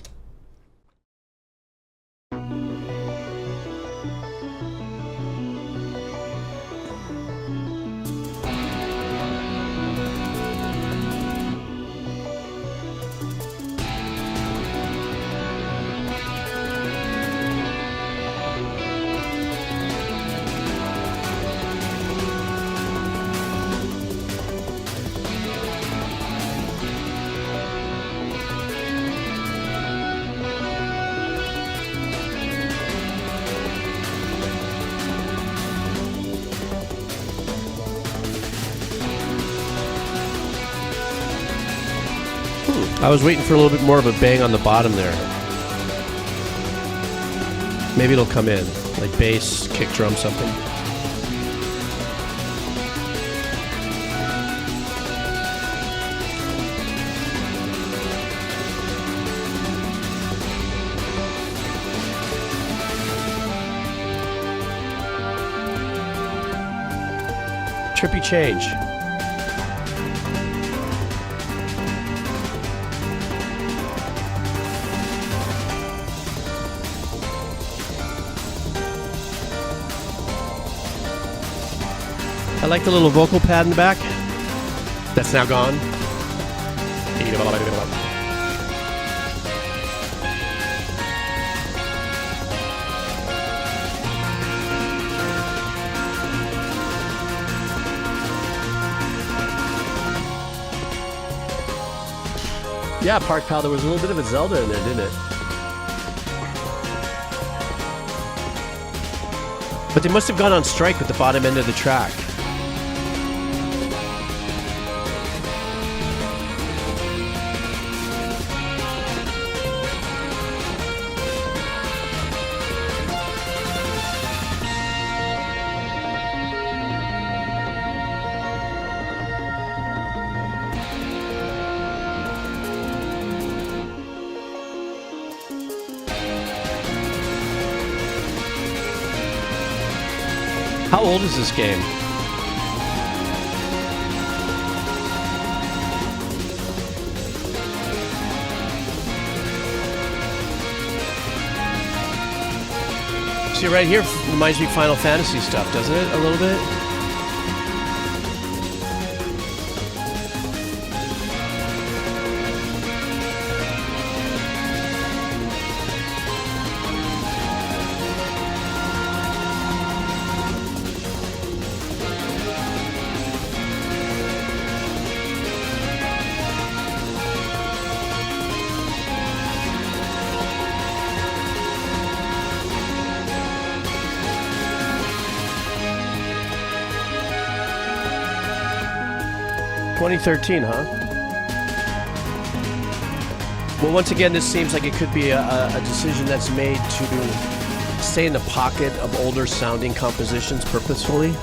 I was waiting for a little bit more of a bang on the bottom there. Maybe it'll come in, like bass, kick drum, something. Trippy change. like the little vocal pad in the back. That's now gone. Yeah, Park Pal, there was a little bit of a Zelda in there, didn't it? But they must have gone on strike with the bottom end of the track. How old is this game? See, right here reminds me of Final Fantasy stuff, doesn't it? A little bit? $2013, huh? Well, once again, this seems like it could be a decision that's made to stay in the pocket of older sounding compositions purposefully.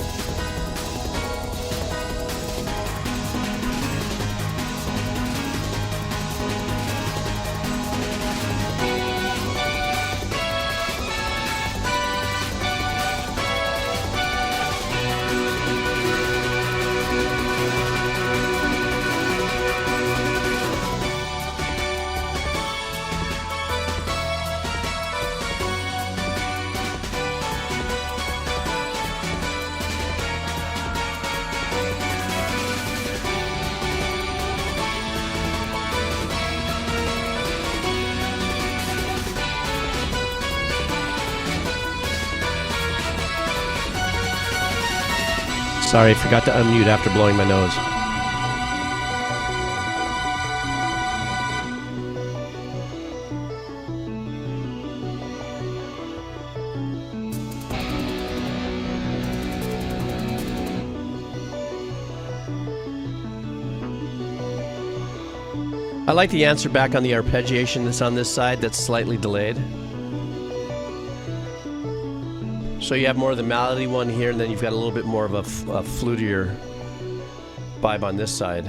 Sorry, I forgot to unmute after blowing my nose. I like the answer back on the arpeggiation that's on this side that's slightly delayed. So you have more of the melody one here, and then you've got a little bit more of a flutier vibe on this side.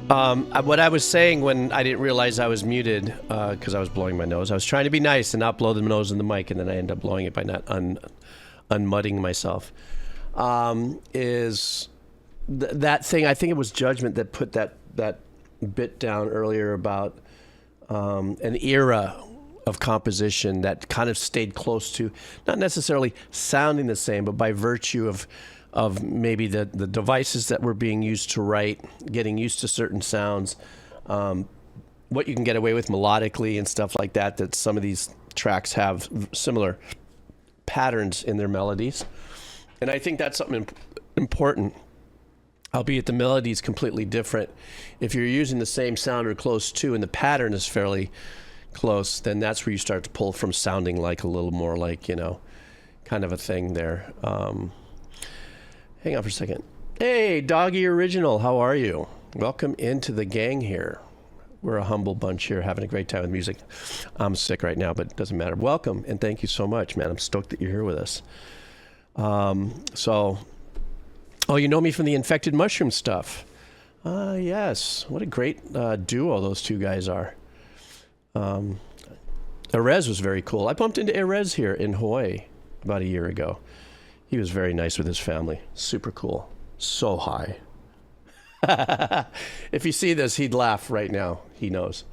What I was saying when I didn't realize I was muted, because I was blowing my nose, I was trying to be nice and not blow the nose in the mic, and then I ended up blowing it by not unmudding myself, is that thing, I think it was Judgment that put that bit down earlier about an era of composition that kind of stayed close to, not necessarily sounding the same, but by virtue of maybe the devices that were being used to write, getting used to certain sounds, what you can get away with melodically and stuff like that, that some of these tracks have similar patterns in their melodies. And I think that's something important, albeit the melody is completely different. If you're using the same sound or close to, and the pattern is fairly close, then that's where you start to pull from sounding like a little more like, you know, kind of a thing there. Hang on for a second. Hey, Doggy Original, how are you? Welcome into the gang here. We're a humble bunch here, having a great time with music. I'm sick right now, but it doesn't matter. Welcome, and thank you so much, man. I'm stoked that you're here with us. Oh, you know me from the Infected Mushroom stuff. Yes. What a great duo those two guys are. Erez was very cool. I bumped into Erez here in Hawaii about a year ago. He was very nice with his family. Super cool. So high. If you see this, he'd laugh right now. He knows.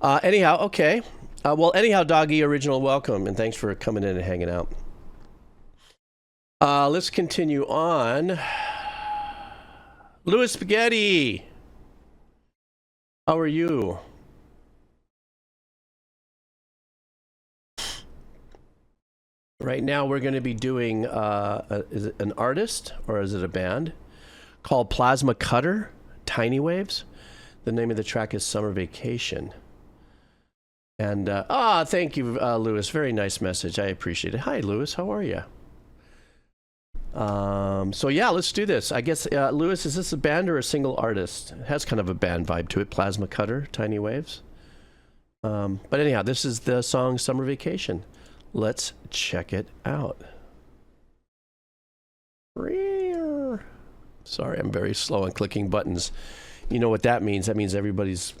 Anyhow, okay. Anyhow, Doggy Original, welcome, and thanks for coming in and hanging out. Let's continue on. Louis Spaghetti, how are you? Right now we're going to be doing, is it an artist or is it a band? Called Plasma Cutter, Tiny Waves. The name of the track is Summer Vacation. And, thank you, Louis. Very nice message. I appreciate it. Hi, Louis. How are you? So yeah, let's do this. I guess, Louis, is this a band or a single artist? It has kind of a band vibe to it. Plasma Cutter, Tiny Waves. But anyhow, this is the song Summer Vacation. Let's check it out. Sorry, I'm very slow on clicking buttons. You know what that means? That means everybody's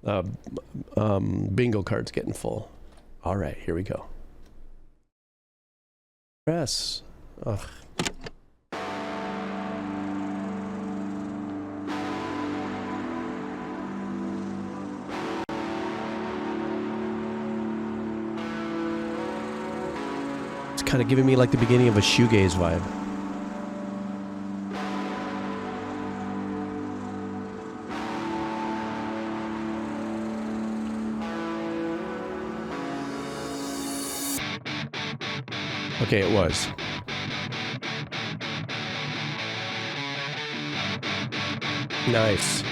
bingo card's getting full. All right, here we go. Press. Ugh. It's kind of giving me like the beginning of a shoegaze vibe. Okay, it was. Nice.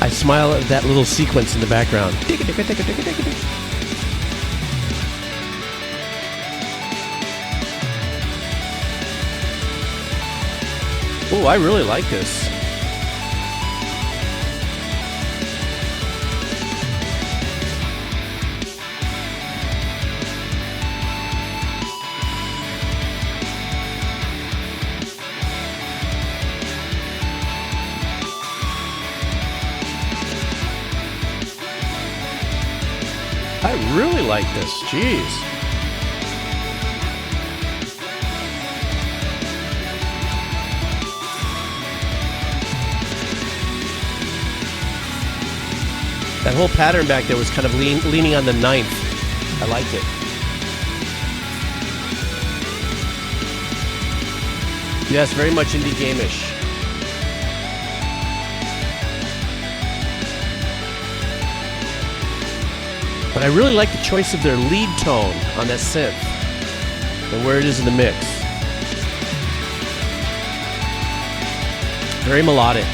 I smile at that little sequence in the background. Oh, I really like this. I really like this. Jeez. That whole pattern back there was kind of leaning on the ninth. I liked it. Yes, very much indie game-ish. But I really like the choice of their lead tone on that synth and where it is in the mix. Very melodic.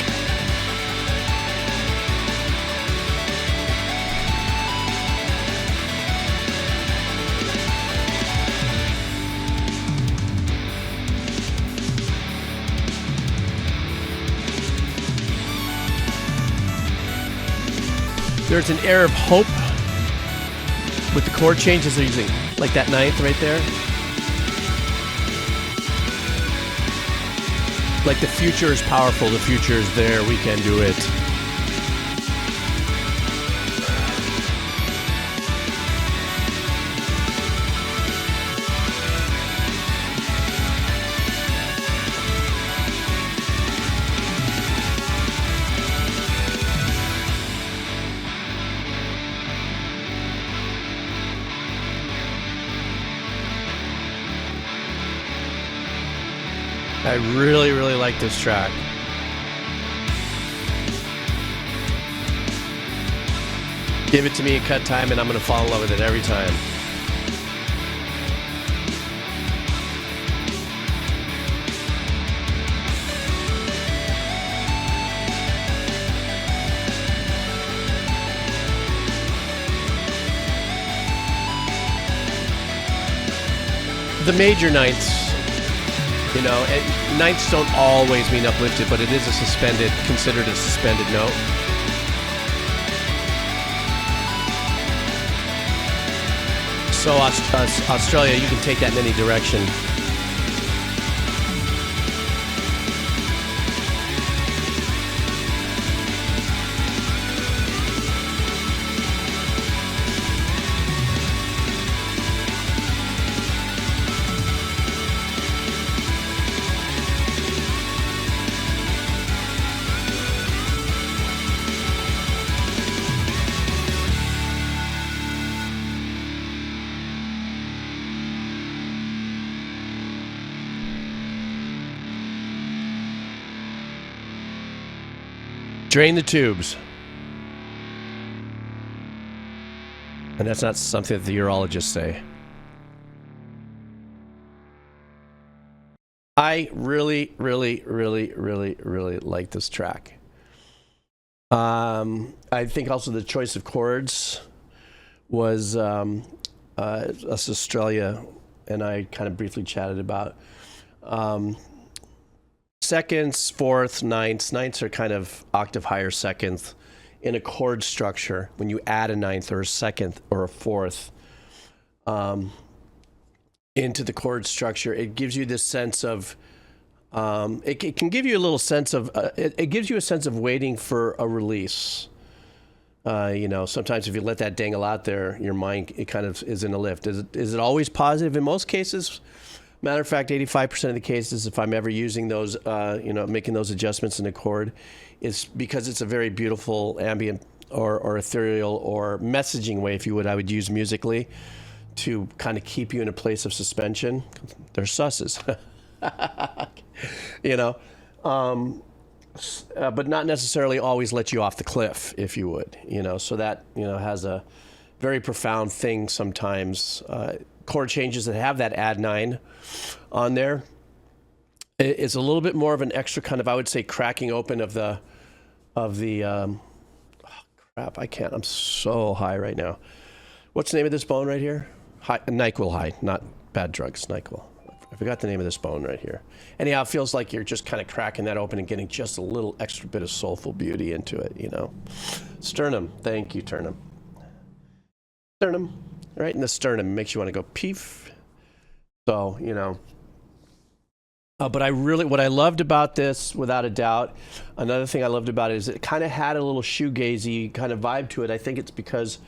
There's an air of hope with the chord changes they're using, like that ninth right there. Like the future is powerful, the future is there, we can do it. I really, really like this track. Give it to me at cut time and I'm going to fall in love with it every time. The major ninths. You know, ninths don't always mean uplifted, but it is a suspended, considered a suspended note. So Australia, you can take that in any direction. Drain the tubes. And that's not something that the urologists say. I really like this track. I think also the choice of chords was us Australia and I kind of briefly chatted about. Seconds, fourths, ninths are kind of octave higher seconds in a chord structure. When you add a ninth or a second or a fourth into the chord structure, it gives you this sense of it can give you a little sense of it gives you a sense of waiting for a release. You know, sometimes if you let that dangle out there, your mind, it kind of is in a lift. Is it always positive? In most cases, matter of fact, 85% of the cases, if I'm ever using those, you know, making those adjustments in a chord, is because it's a very beautiful ambient or ethereal or messaging way, if you would, I would use musically to kind of keep you in a place of suspension. They're susses, you know, but not necessarily always let you off the cliff, if you would, you know, so that, you know, has a very profound thing sometimes. Chord changes that have that add 9 on there. It's a little bit more of an extra kind of, I would say, cracking open of the oh, crap, I can't, I'm so high right now. What's the name of this bone right here? NyQuil high, not bad drugs, NyQuil. I forgot the name of this bone right here. Anyhow, it feels like you're just kind of cracking that open and getting just a little extra bit of soulful beauty into it, you know. Sternum, thank you, Turnum. Sternum, right in the sternum, makes you want to go peef. So, you know. But what I loved about this, without a doubt, another thing I loved about it is it kind of had a little shoegazy kind of vibe to it. I think it's because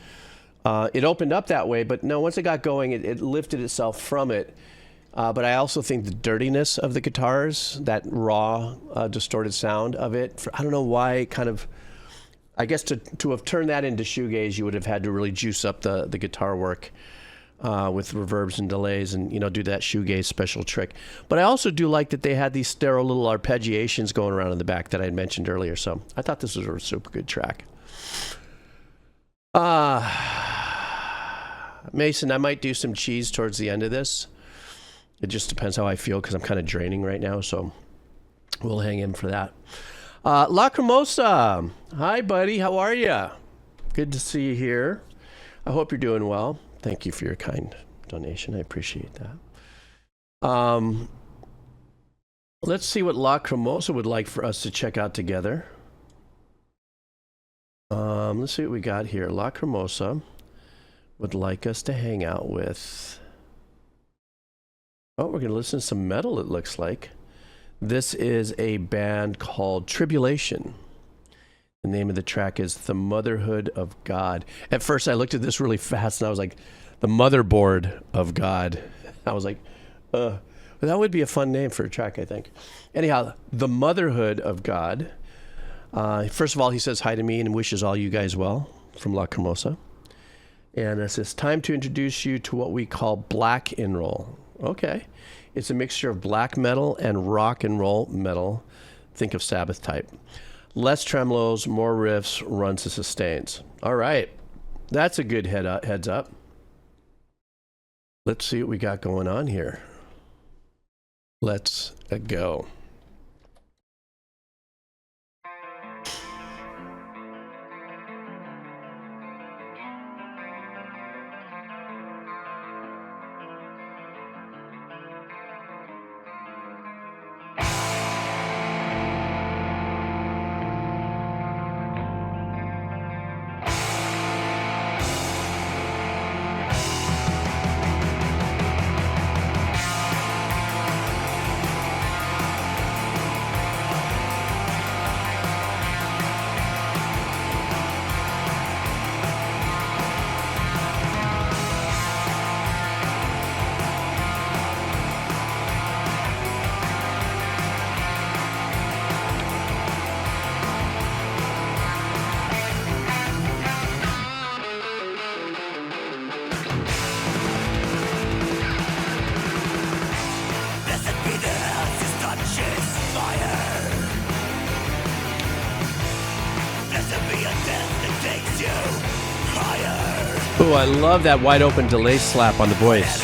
it opened up that way, but no, once it got going, it lifted itself from it. But I also think the dirtiness of the guitars, that raw, distorted sound of it, I don't know why, kind of, I guess to have turned that into shoegaze, you would have had to really juice up the guitar work with reverbs and delays and, you know, do that shoegaze special trick. But I also do like that they had these sterile little arpeggiations going around in the back that I had mentioned earlier. So I thought this was a super good track. Mason, I might do some cheese towards the end of this. It just depends how I feel because I'm kind of draining right now, so we'll hang in for that. Lacrimosa, hi buddy, how are you? Good to see you here. I hope you're doing well. Thank you for your kind donation. I appreciate that. Let's see what Lacrimosa would like for us to check out together. Let's see what we got here. Lacrimosa would like us to hang out with... Oh, we're going to listen to some metal, it looks like. This is a band called Tribulation. The name of the track is The Motherhood of God. At first, I looked at this really fast, and I was like, The Motherboard of God. I was like, that would be a fun name for a track, I think. Anyhow, The Motherhood of God. First of all, he says hi to me and wishes all you guys well from Lacrimosa. And it says, time to introduce you to what we call black and roll. Okay. It's a mixture of black metal and rock and roll metal. Think of Sabbath type. Less tremolos, more riffs, runs to sustains. All right. That's a good heads up. Let's see what we got going on here. Let's go. Oh, I love that wide open delay slap on the voice.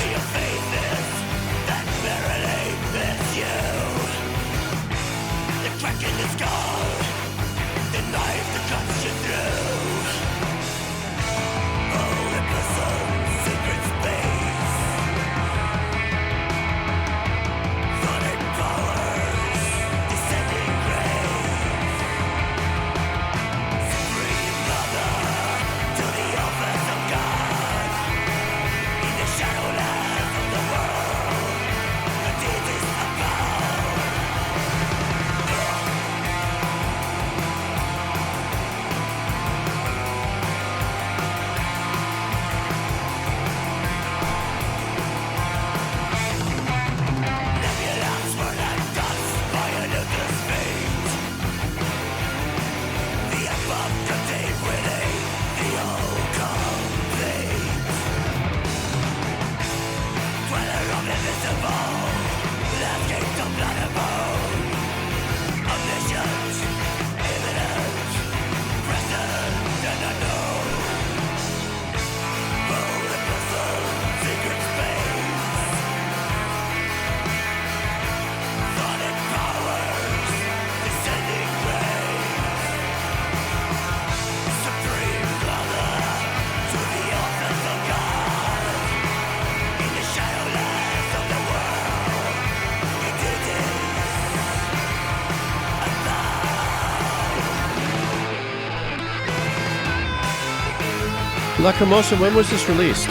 Lacrimosa, when was this released?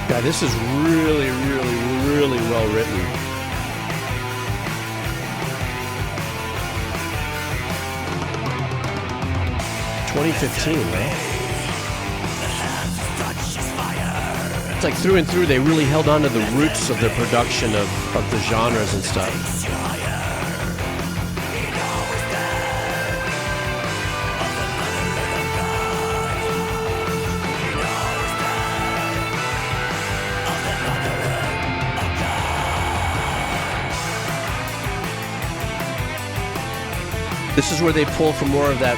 God, this is really, really, really well written. Right? It's like through and through they really held on to the roots of their production of the genres and stuff. This is where they pull from more of that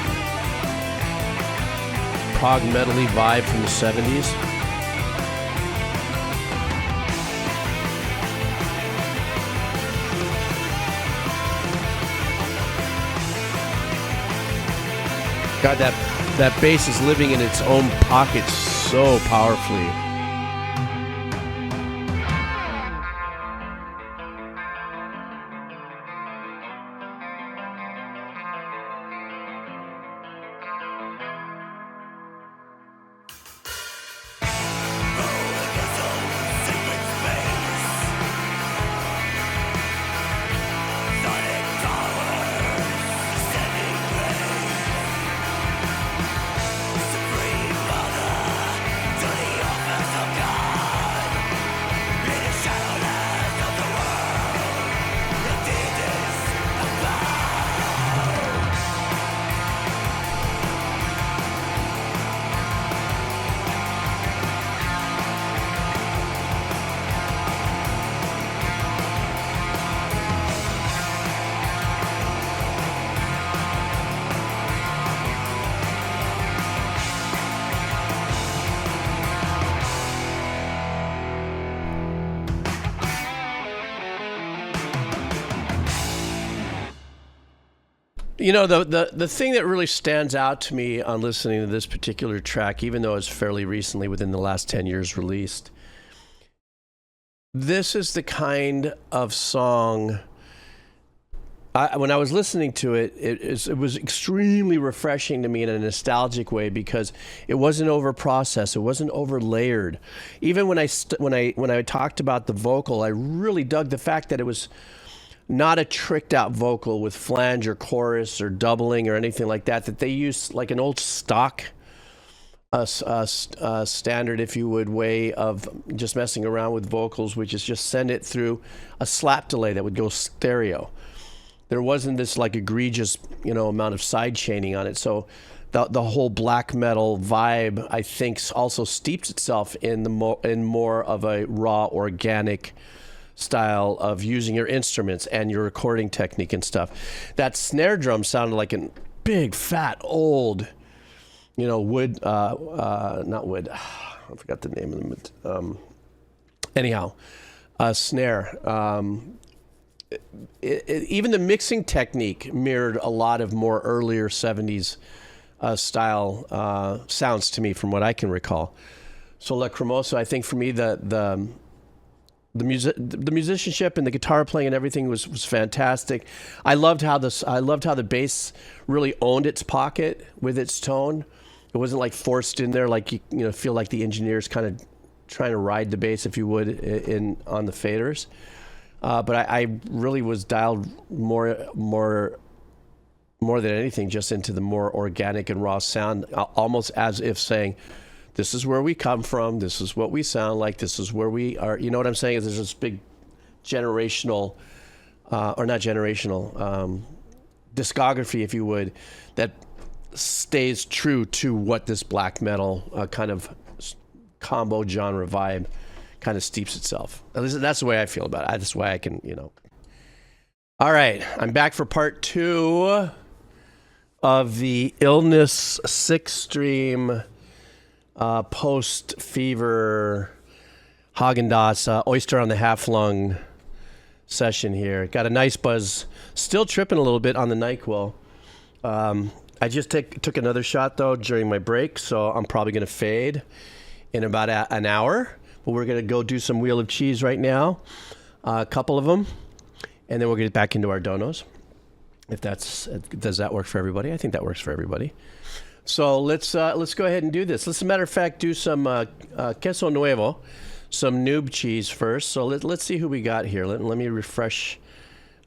prog metal-y vibe from the 70s. God, that bass is living in its own pocket so powerfully. You know, the thing that really stands out to me on listening to this particular track, even though it's fairly recently, within the last 10 years released, this is the kind of song, when I was listening to it, it was extremely refreshing to me in a nostalgic way because it wasn't over-processed, it wasn't over-layered. Even when I talked about the vocal, I really dug the fact that it was not a tricked out vocal with flange or chorus or doubling or anything like that, that they used like an old stock standard, if you would, way of just messing around with vocals, which is just send it through a slap delay that would go stereo. there wasn't this like egregious, amount of side chaining on it. So the whole black metal vibe, I think, also steeps itself in more of a raw, organic style of using your instruments and your recording technique and stuff. That snare drum sounded like a big, fat, old, wood, not wood. I forgot the name of them. Snare. Even the mixing technique mirrored a lot of more earlier 70s style sounds to me from what I can recall. So La Cremosa, I think for me, the musicianship and the guitar playing and everything was fantastic. I loved how the bass really owned its pocket with its tone. It wasn't like forced in there, like you feel like the engineers kind of trying to ride the bass, if you would, on the faders. But I really was dialed more than anything just into the more organic and raw sound, almost as if saying, this is where we come from, this is what we sound like, this is where we are. You know what I'm saying? There's this big generational, or not generational, discography, if you would, that stays true to what this black metal kind of combo genre vibe kind of steeps itself. At least that's the way I feel about it. That's why I can, All right, I'm back for part 2 of the Illness 6 stream post-fever Haagen-Dazs oyster on the half-lung session here. Got a nice buzz. Still tripping a little bit on the NyQuil. I just took another shot, though, during my break, so I'm probably going to fade in about an hour. But we're going to go do some Wheel of Cheese right now, a couple of them, and then we'll get back into our donos. Does that work for everybody? I think that works for everybody. So let's go ahead and do this. Let's, as a matter of fact, do some queso nuevo, some noob cheese first. So let's see who we got here. Let me refresh.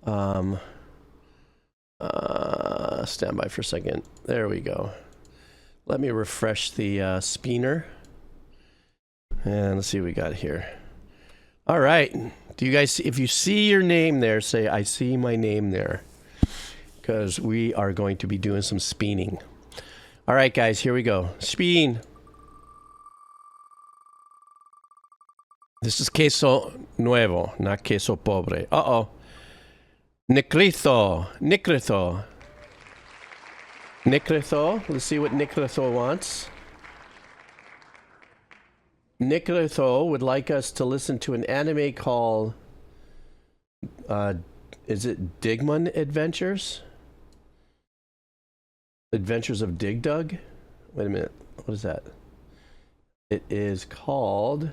Stand by for a second. There we go. Let me refresh the spinner. And let's see what we got here. All right. Do you guys, if you see your name there, say, I see my name there. Because we are going to be doing some spinning. All right, guys, here we go. Spin. This is queso nuevo, not queso pobre. Uh-oh. Negrito. Negrito. Negrito. Let's see what Negrito wants. Negrito would like us to listen to an anime called... is it Digimon Adventures? Adventures of Dig Dug? Wait a minute. What is that? It is called...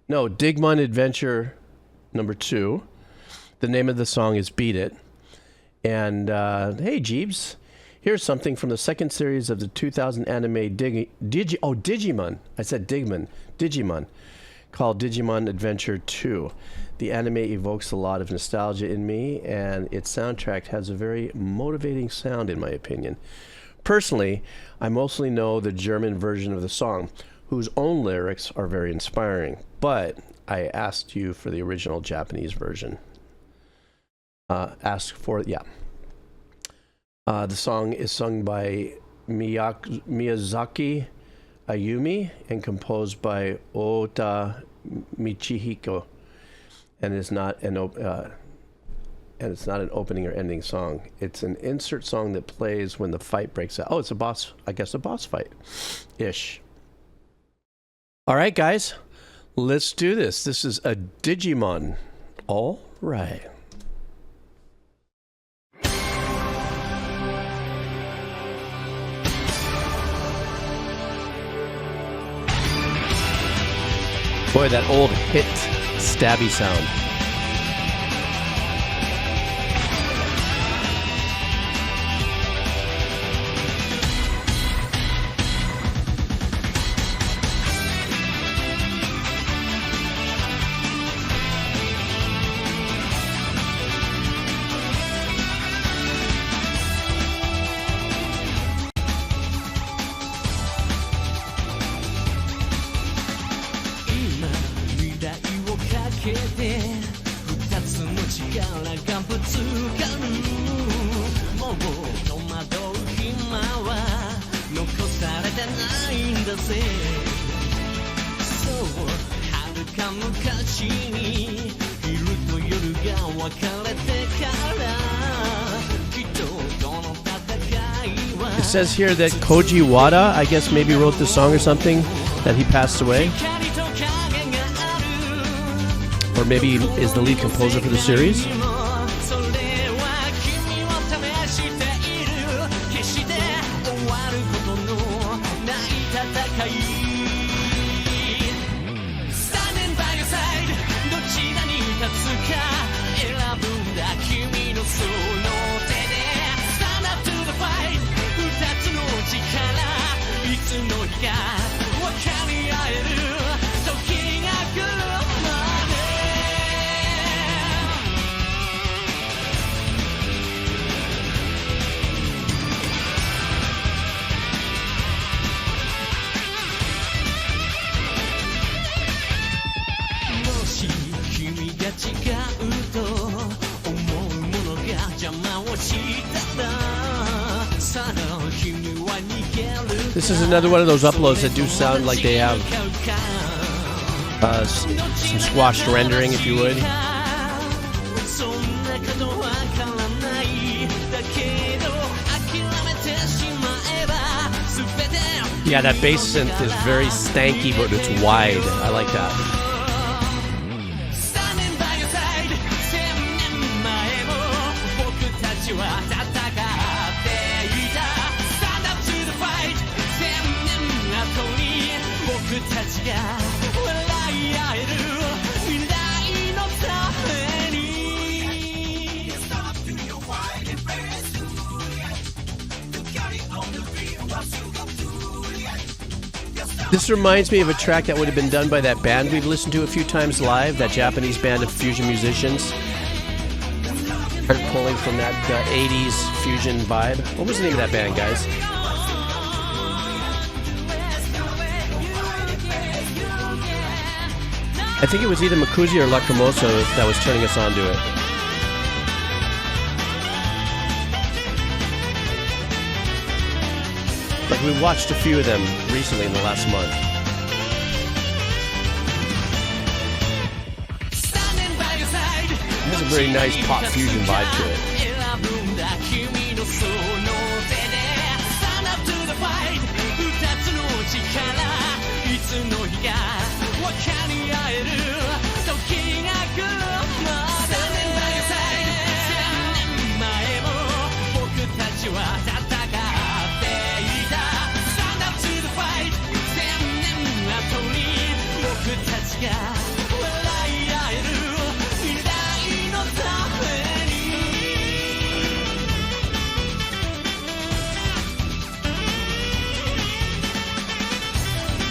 No, Digimon Adventure number 2. The name of the song is Beat It. And, hey, Jeeves. Here's something from the second series of the 2000 anime Digimon. I said Digimon. Digimon. Called Digimon Adventure 2. The anime evokes a lot of nostalgia in me, and its soundtrack has a very motivating sound, in my opinion. Personally, I mostly know the German version of the song, whose own lyrics are very inspiring, but I asked you for the original Japanese version. The song is sung by Miyazaki Ayumi and composed by Ota Michihiko, and it's not an opening or ending song. It's an insert song that plays when the fight breaks out. Oh, it's a boss fight ish. All right, guys, let's do this. This is a Digimon. All right. Boy, that old hit stabby sound. That you will catch it in. ぶつかるもう戸惑う暇は残されてないんだぜそう遥か昔に昼と夜が分かれてからきっとこの戦いは It says here that Koji Wada, I guess maybe wrote the song or something, that he passed away. Or maybe is the lead composer for the series. This is another one of those uploads that do sound like they have some squashed rendering, if you would. Yeah, that bass synth is very stanky, but it's wide. I like that. This reminds me of a track that would have been done by that band we've listened to a few times live, that Japanese band of fusion musicians. Started pulling from that 80s fusion vibe. What was the name of that band, guys? I think it was either Makuzi or Lacrimosa that was turning us on to it. Like, we watched a few of them recently in the last month. It has a very nice pop fusion vibe to it.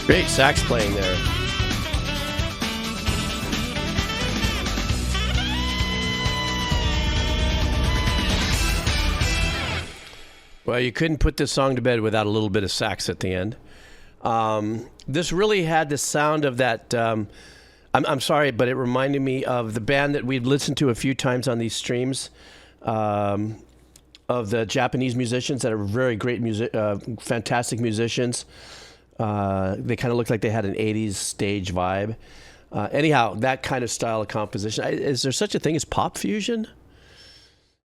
Great sax playing there. Well, you couldn't put this song to bed without a little bit of sax at the end. This really had the sound of that. I'm sorry, but it reminded me of the band that we've listened to a few times on these streams, of the Japanese musicians that are very great fantastic musicians. They kind of looked like they had an 80s stage vibe. Anyhow, that kind of style of composition. Is there such a thing as pop fusion?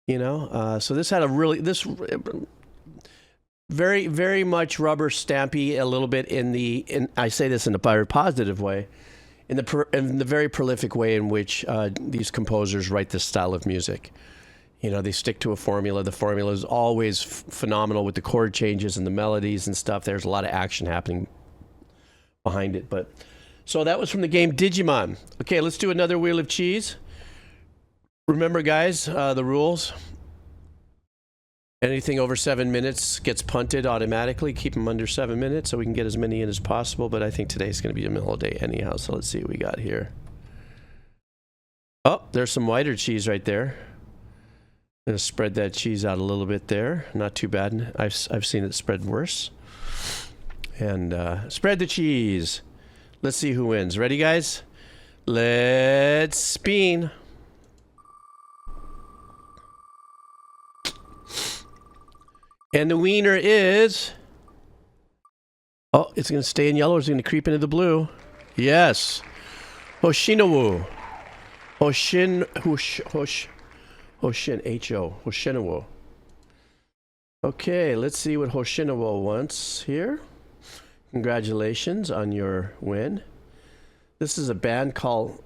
You know, so this had very, very much rubber stampy, a little bit I say this in a very positive way, in the very prolific way in which these composers write this style of music. You know, they stick to a formula. The formula is always phenomenal with the chord changes and the melodies and stuff. There's a lot of action happening behind it. But so that was from the game Digimon. Okay, let's do another Wheel of Cheese. Remember, guys, the rules. Anything over 7 minutes gets punted automatically. Keep them under 7 minutes so we can get as many in as possible. But I think today's going to be a middle day anyhow. So let's see what we got here. Oh, there's some whiter cheese right there. I'm going to spread that cheese out a little bit there. Not too bad. I've seen it spread worse. And spread the cheese. Let's see who wins. Ready, guys? Let's spin. And the wiener is... Oh, it's going to stay in yellow or is it going to creep into the blue? Yes. Hoshinowo. Hoshin... Hoshin, H-O. Hoshinowo. Okay, let's see what Hoshinowo wants here. Congratulations on your win. This is a band called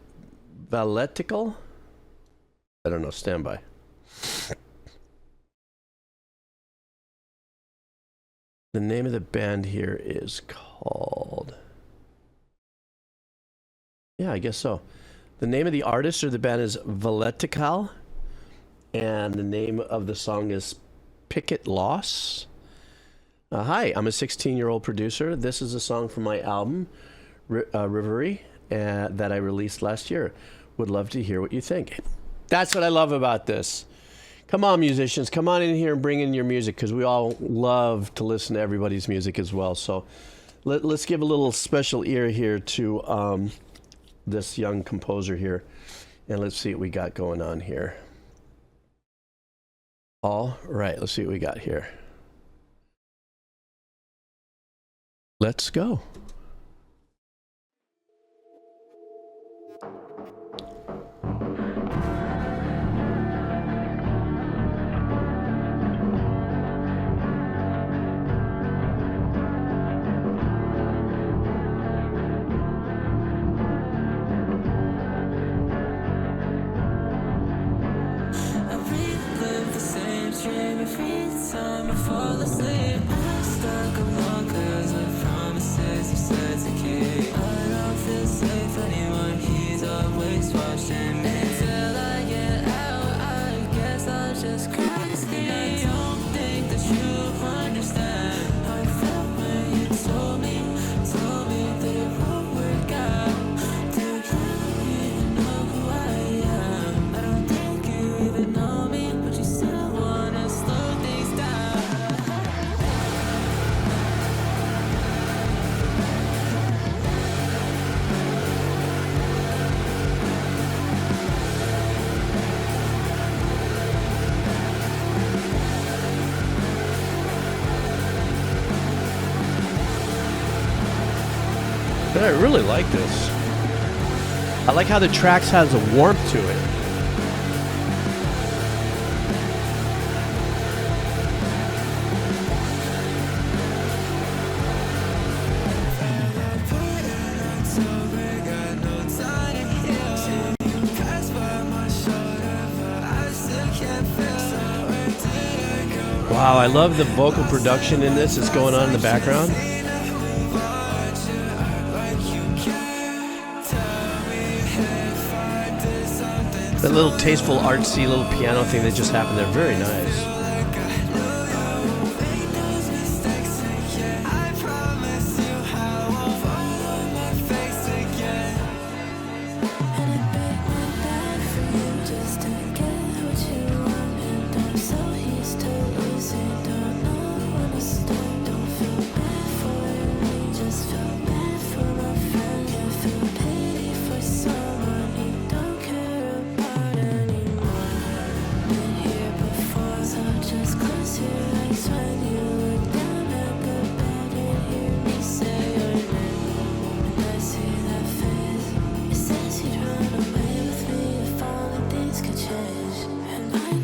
Valetical. I don't know, stand by. The name of the band here is called... Yeah, I guess so. The name of the artist or the band is Valetical. And the name of the song is Picket Loss. Hi, I'm a 16-year-old producer. This is a song from my album, Rivery, that I released last year. Would love to hear what you think. That's what I love about this. Come on, musicians. Come on in here and bring in your music because we all love to listen to everybody's music as well. So let's give a little special ear here to this young composer here. And let's see what we got going on here. All right, let's see what we got here. Let's go. I really like this. I like how the tracks has a warmth to it. Wow, I love the vocal production in this that's going on in the background. That little tasteful, artsy little piano thing that just happened there, very nice.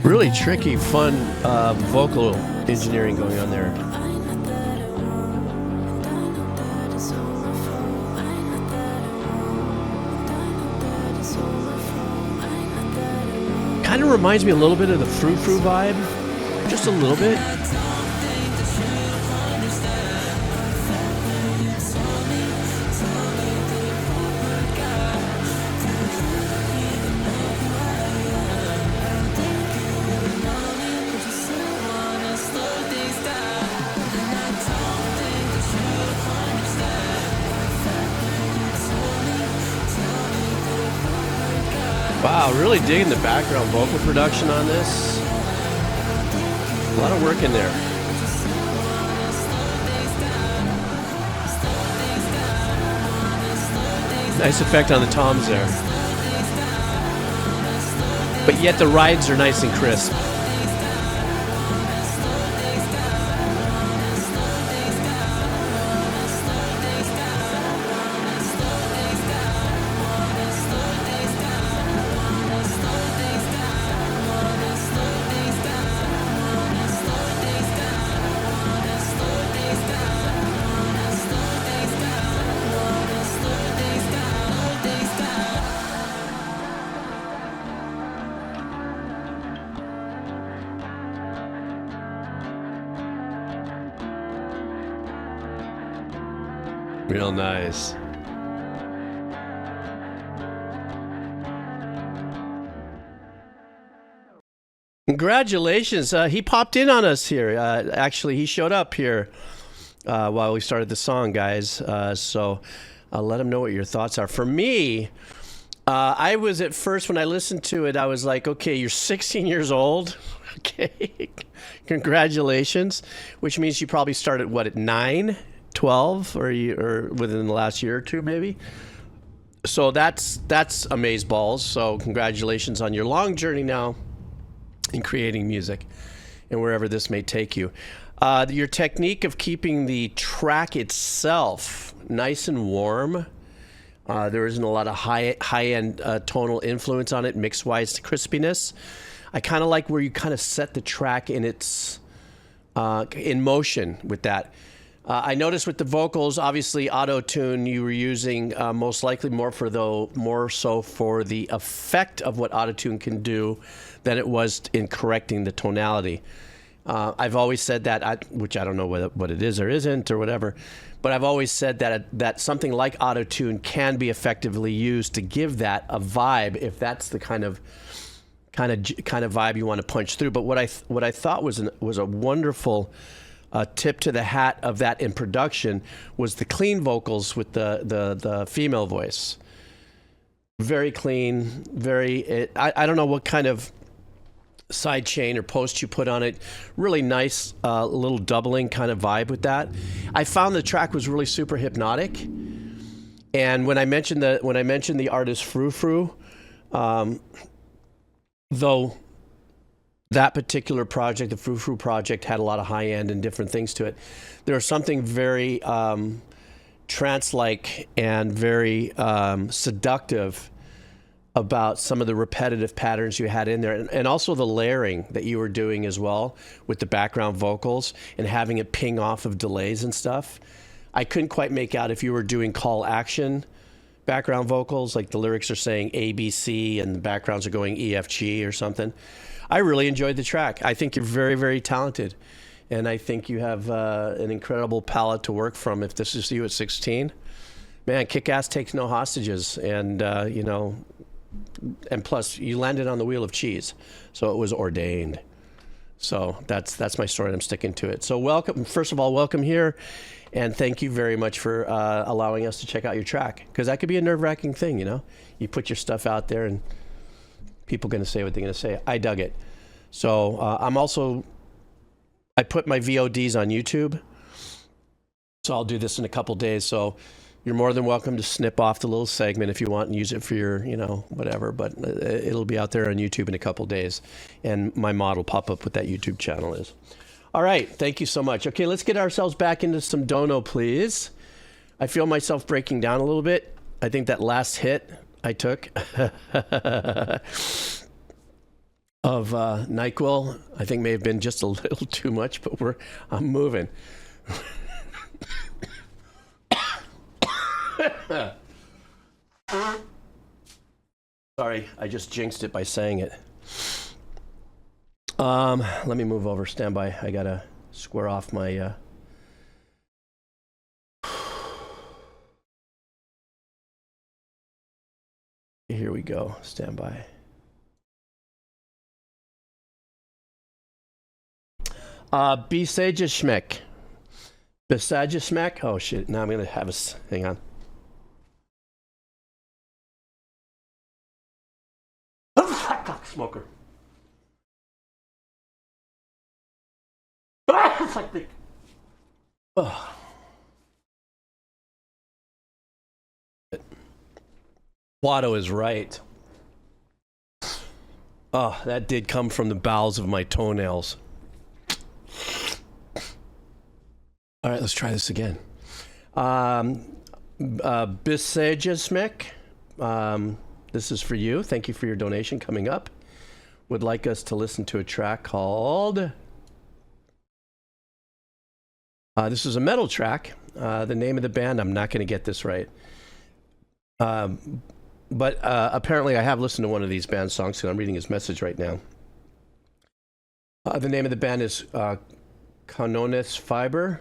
Really tricky, fun vocal engineering going on there. Kind of reminds me a little bit of the Frou Frou vibe, just a little bit. Wow, really digging the background vocal production on this. A lot of work in there. Nice effect on the toms there. But yet the rides are nice and crisp. Real nice. Congratulations. He popped in on us here. Actually, he showed up here while we started the song, guys. So I'll let him know what your thoughts are. For me, I was at first, when I listened to it, I was like, okay, you're 16 years old. Okay. Congratulations. Which means you probably started, what, at 9, 12, or within the last year or two, maybe? So that's amazeballs. So congratulations on your long journey now in creating music and wherever this may take you. Your technique of keeping the track itself nice and warm. There isn't a lot of high-end tonal influence on it, mix-wise crispiness. I kind of like where you kind of set the track in its in motion with that. I noticed with the vocals, obviously auto-tune you were using most likely more so for the effect of what auto-tune can do than it was in correcting the tonality. I've always said that, which I don't know what it is or isn't or whatever, but I've always said that something like auto-tune can be effectively used to give that a vibe if that's the kind of vibe you want to punch through. But what I thought was a wonderful tip to the hat of that in production was the clean vocals with the female voice. Very clean, I don't know what kind of side chain or post you put on it. Really nice little doubling kind of vibe with that. I found the track was really super hypnotic. And when I mentioned the artist Frou Frou, though that particular project, the Frou Frou project, had a lot of high end and different things to it, there was something very trance-like and very seductive about some of the repetitive patterns you had in there, and also the layering that you were doing as well with the background vocals and having it ping off of delays and stuff. I couldn't quite make out if you were doing call action background vocals, like the lyrics are saying ABC and the backgrounds are going EFG or something. I really enjoyed the track. I think you're very, very talented, and I think you have an incredible palette to work from. If this is you at 16, man, Kick-Ass takes no hostages, and and plus you landed on the wheel of cheese, so it was ordained. So that's my story, and I'm sticking to it. So welcome, first of all, welcome here, and thank you very much for allowing us to check out your track, because that could be a nerve-wracking thing, You put your stuff out there, and people are going to say what they're going to say. I dug it. So I put my VODs on YouTube, so I'll do this in a couple days. So you're more than welcome to snip off the little segment if you want and use it for your, whatever. But it'll be out there on YouTube in a couple days. And my mod will pop up what that YouTube channel is. All right. Thank you so much. Okay, let's get ourselves back into some dono, please. I feel myself breaking down a little bit. I think that last hit I took of NyQuil, I think may have been just a little too much, but I'm moving. Sorry, I just jinxed it by saying it. Let me move over. Stand by. I gotta square off my. Here we go. Stand by. Bisejeshmek. Bisejeshmek. Oh shit! Now I'm gonna have a. Hang on. Smoker. It's like the. Oh. Watto is right. Oh, that did come from the bowels of my toenails. All right, let's try this again. Bisejeshmek. This is for you. Thank you for your donation coming up. Would like us to listen to a track called... this is a metal track. The name of the band, I'm not going to get this right. But apparently I have listened to one of these band songs, and I'm reading his message right now. The name of the band is Kanonenfieber.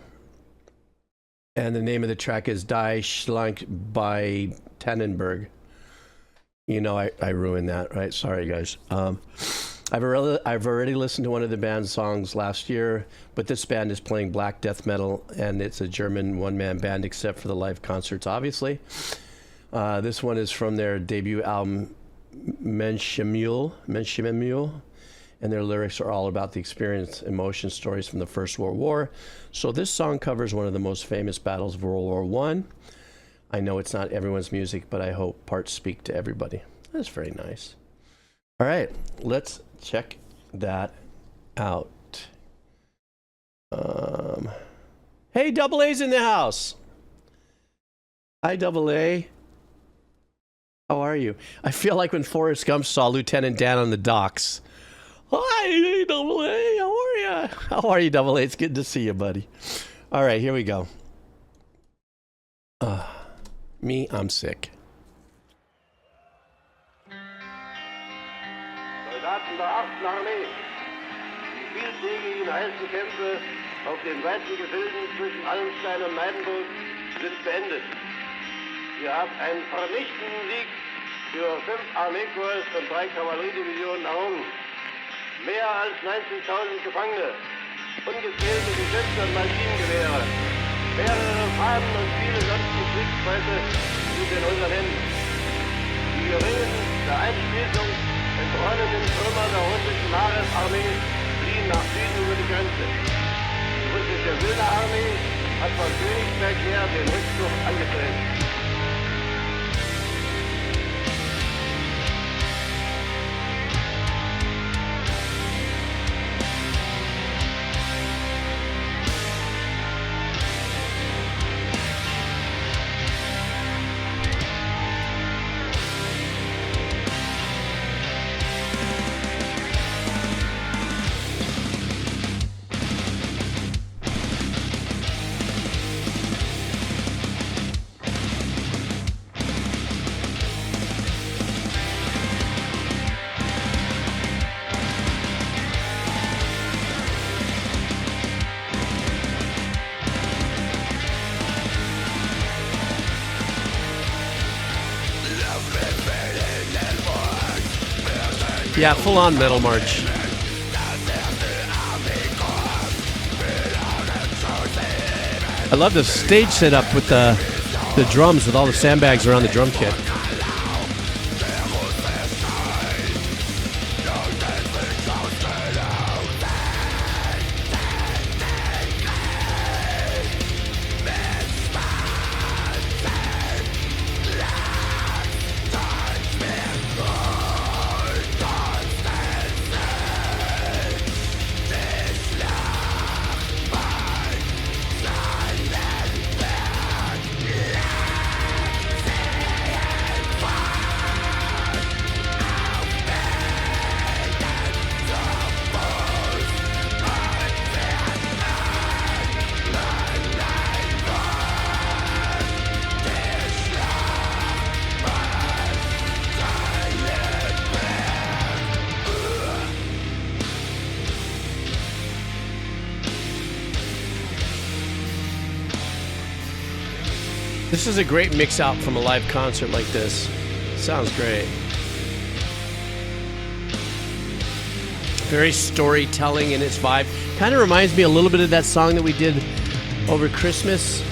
And the name of the track is Die Schlacht by Tannenburg. You know, I ruined that, right? Sorry, guys. I've already listened to one of the band's songs last year, but this band is playing black death metal, and it's a German one-man band, except for the live concerts, obviously. This one is from their debut album, Menschenmühle, and their lyrics are all about the experience, emotion, stories from the First World War. So this song covers one of the most famous battles of World War I. I know it's not everyone's music, but I hope parts speak to everybody. That's very nice. All right, let's check that out. Hey, Double A's in the house. Hi, Double A. How are you? I feel like when Forrest Gump saw Lieutenant Dan on the docks. Hi, Double A. How are you? How are you, Double A? It's good to see you, buddy. All right, here we go. I'm sick. Soldaten der 8. Armee. Die vieltägigen heißen Kämpfe auf den weiten Gefilden zwischen Allenstein und Neidenburg sind beendet. Ihr habt einen vernichtenden Sieg für 5 Armeekorps und 3 Kavalleriedivisionen errungen. Mehr als 19.000 Gefangene, ungezählte Geschütze und Maschinengewehre, mehrere Fahnen und viele sonstige Kriegsbeute sind in unseren Händen. Die geringen, der Einschließung entrollenden Trümmer der russischen Nachrichtenarmee fliehen nach Süden über die Grenze. Die russische Wilde Armee hat von Königsberg her den Rückzug angetreten. Yeah, full-on metal march. I love the stage setup with the drums, with all the sandbags around the drum kit. This is a great mix out from a live concert like this. Sounds great. Very storytelling in its vibe. Kind of reminds me a little bit of that song that we did over Christmas.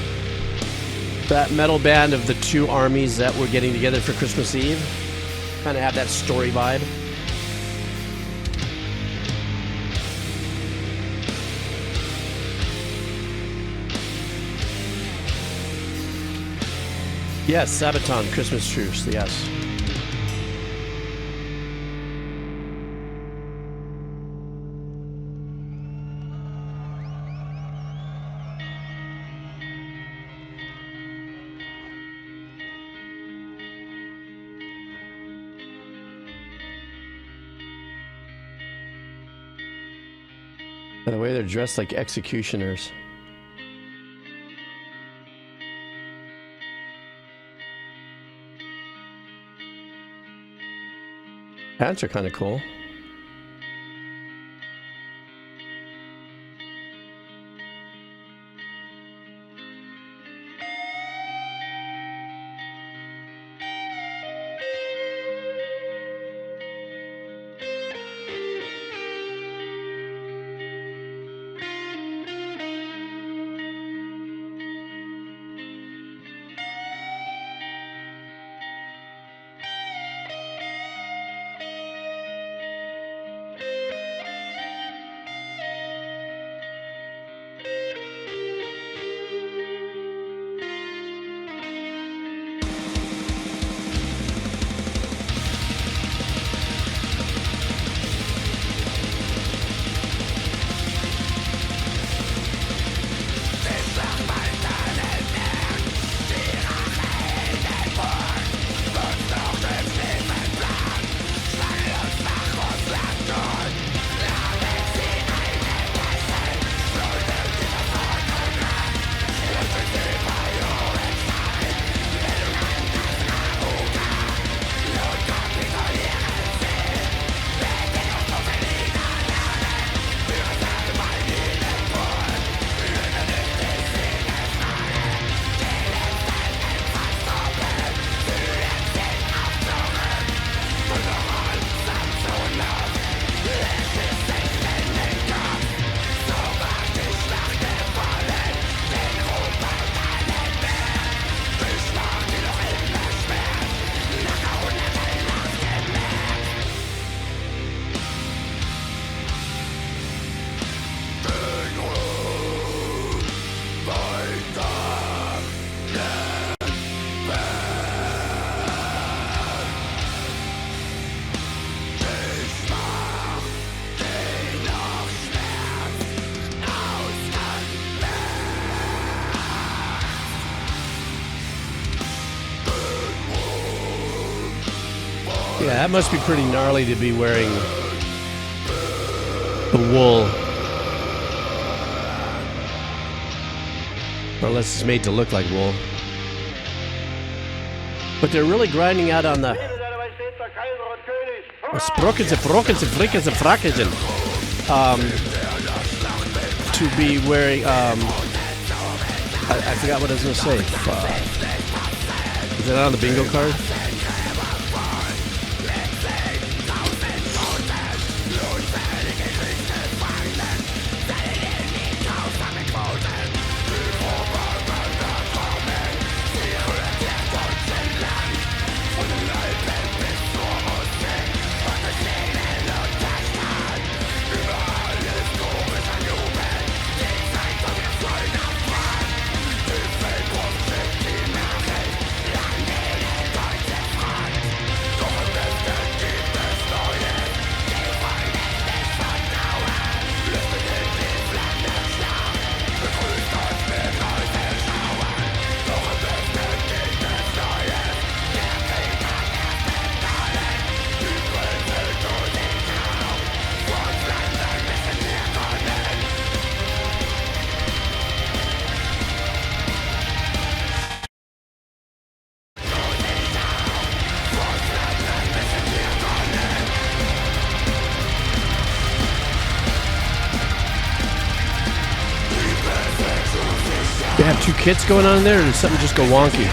That metal band of the 2 armies that were getting together for Christmas Eve. Kind of have that story vibe. Yes, Sabaton, Christmas Truce, yes. By the way, they're dressed like executioners. Pants are kind of cool. Yeah, that must be pretty gnarly to be wearing the wool. Or unless it's made to look like wool. But they're really grinding out on the Sprockense, Frickense, Frackensen. To be wearing, I forgot what I was going to say. Is that on the bingo card? You have two kits going on in there, or did something just go wonky?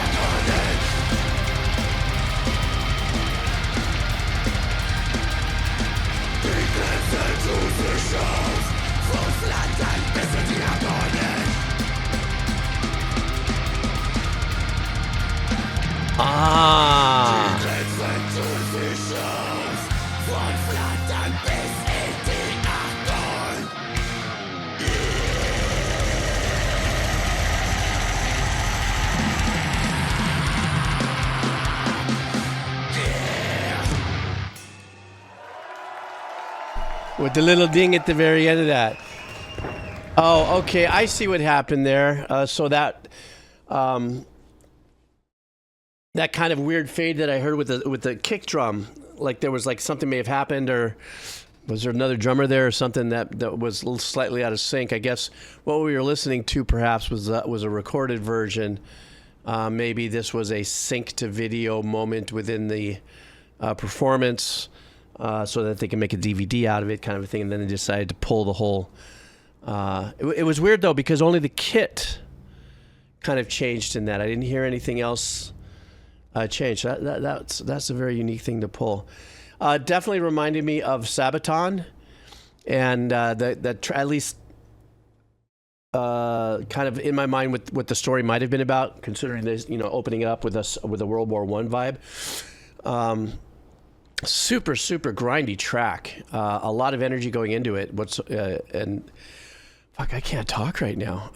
With the little ding at the very end of that. Oh, okay. I see what happened there. So that that kind of weird fade that I heard with the kick drum, like there was like something may have happened, or was there another drummer there or something that was a little slightly out of sync? I guess what we were listening to perhaps was a recorded version. Maybe this was a sync to video moment within the performance. So that they can make a DVD out of it, kind of a thing, and then they decided to pull the whole. It was weird though, because only the kit kind of changed in that. I didn't hear anything else change. That's a very unique thing to pull. Definitely reminded me of Sabaton, and at least kind of in my mind what the story might have been about, considering this, opening up with a World War I vibe. Super grindy track. A lot of energy going into it. And fuck, I can't talk right now.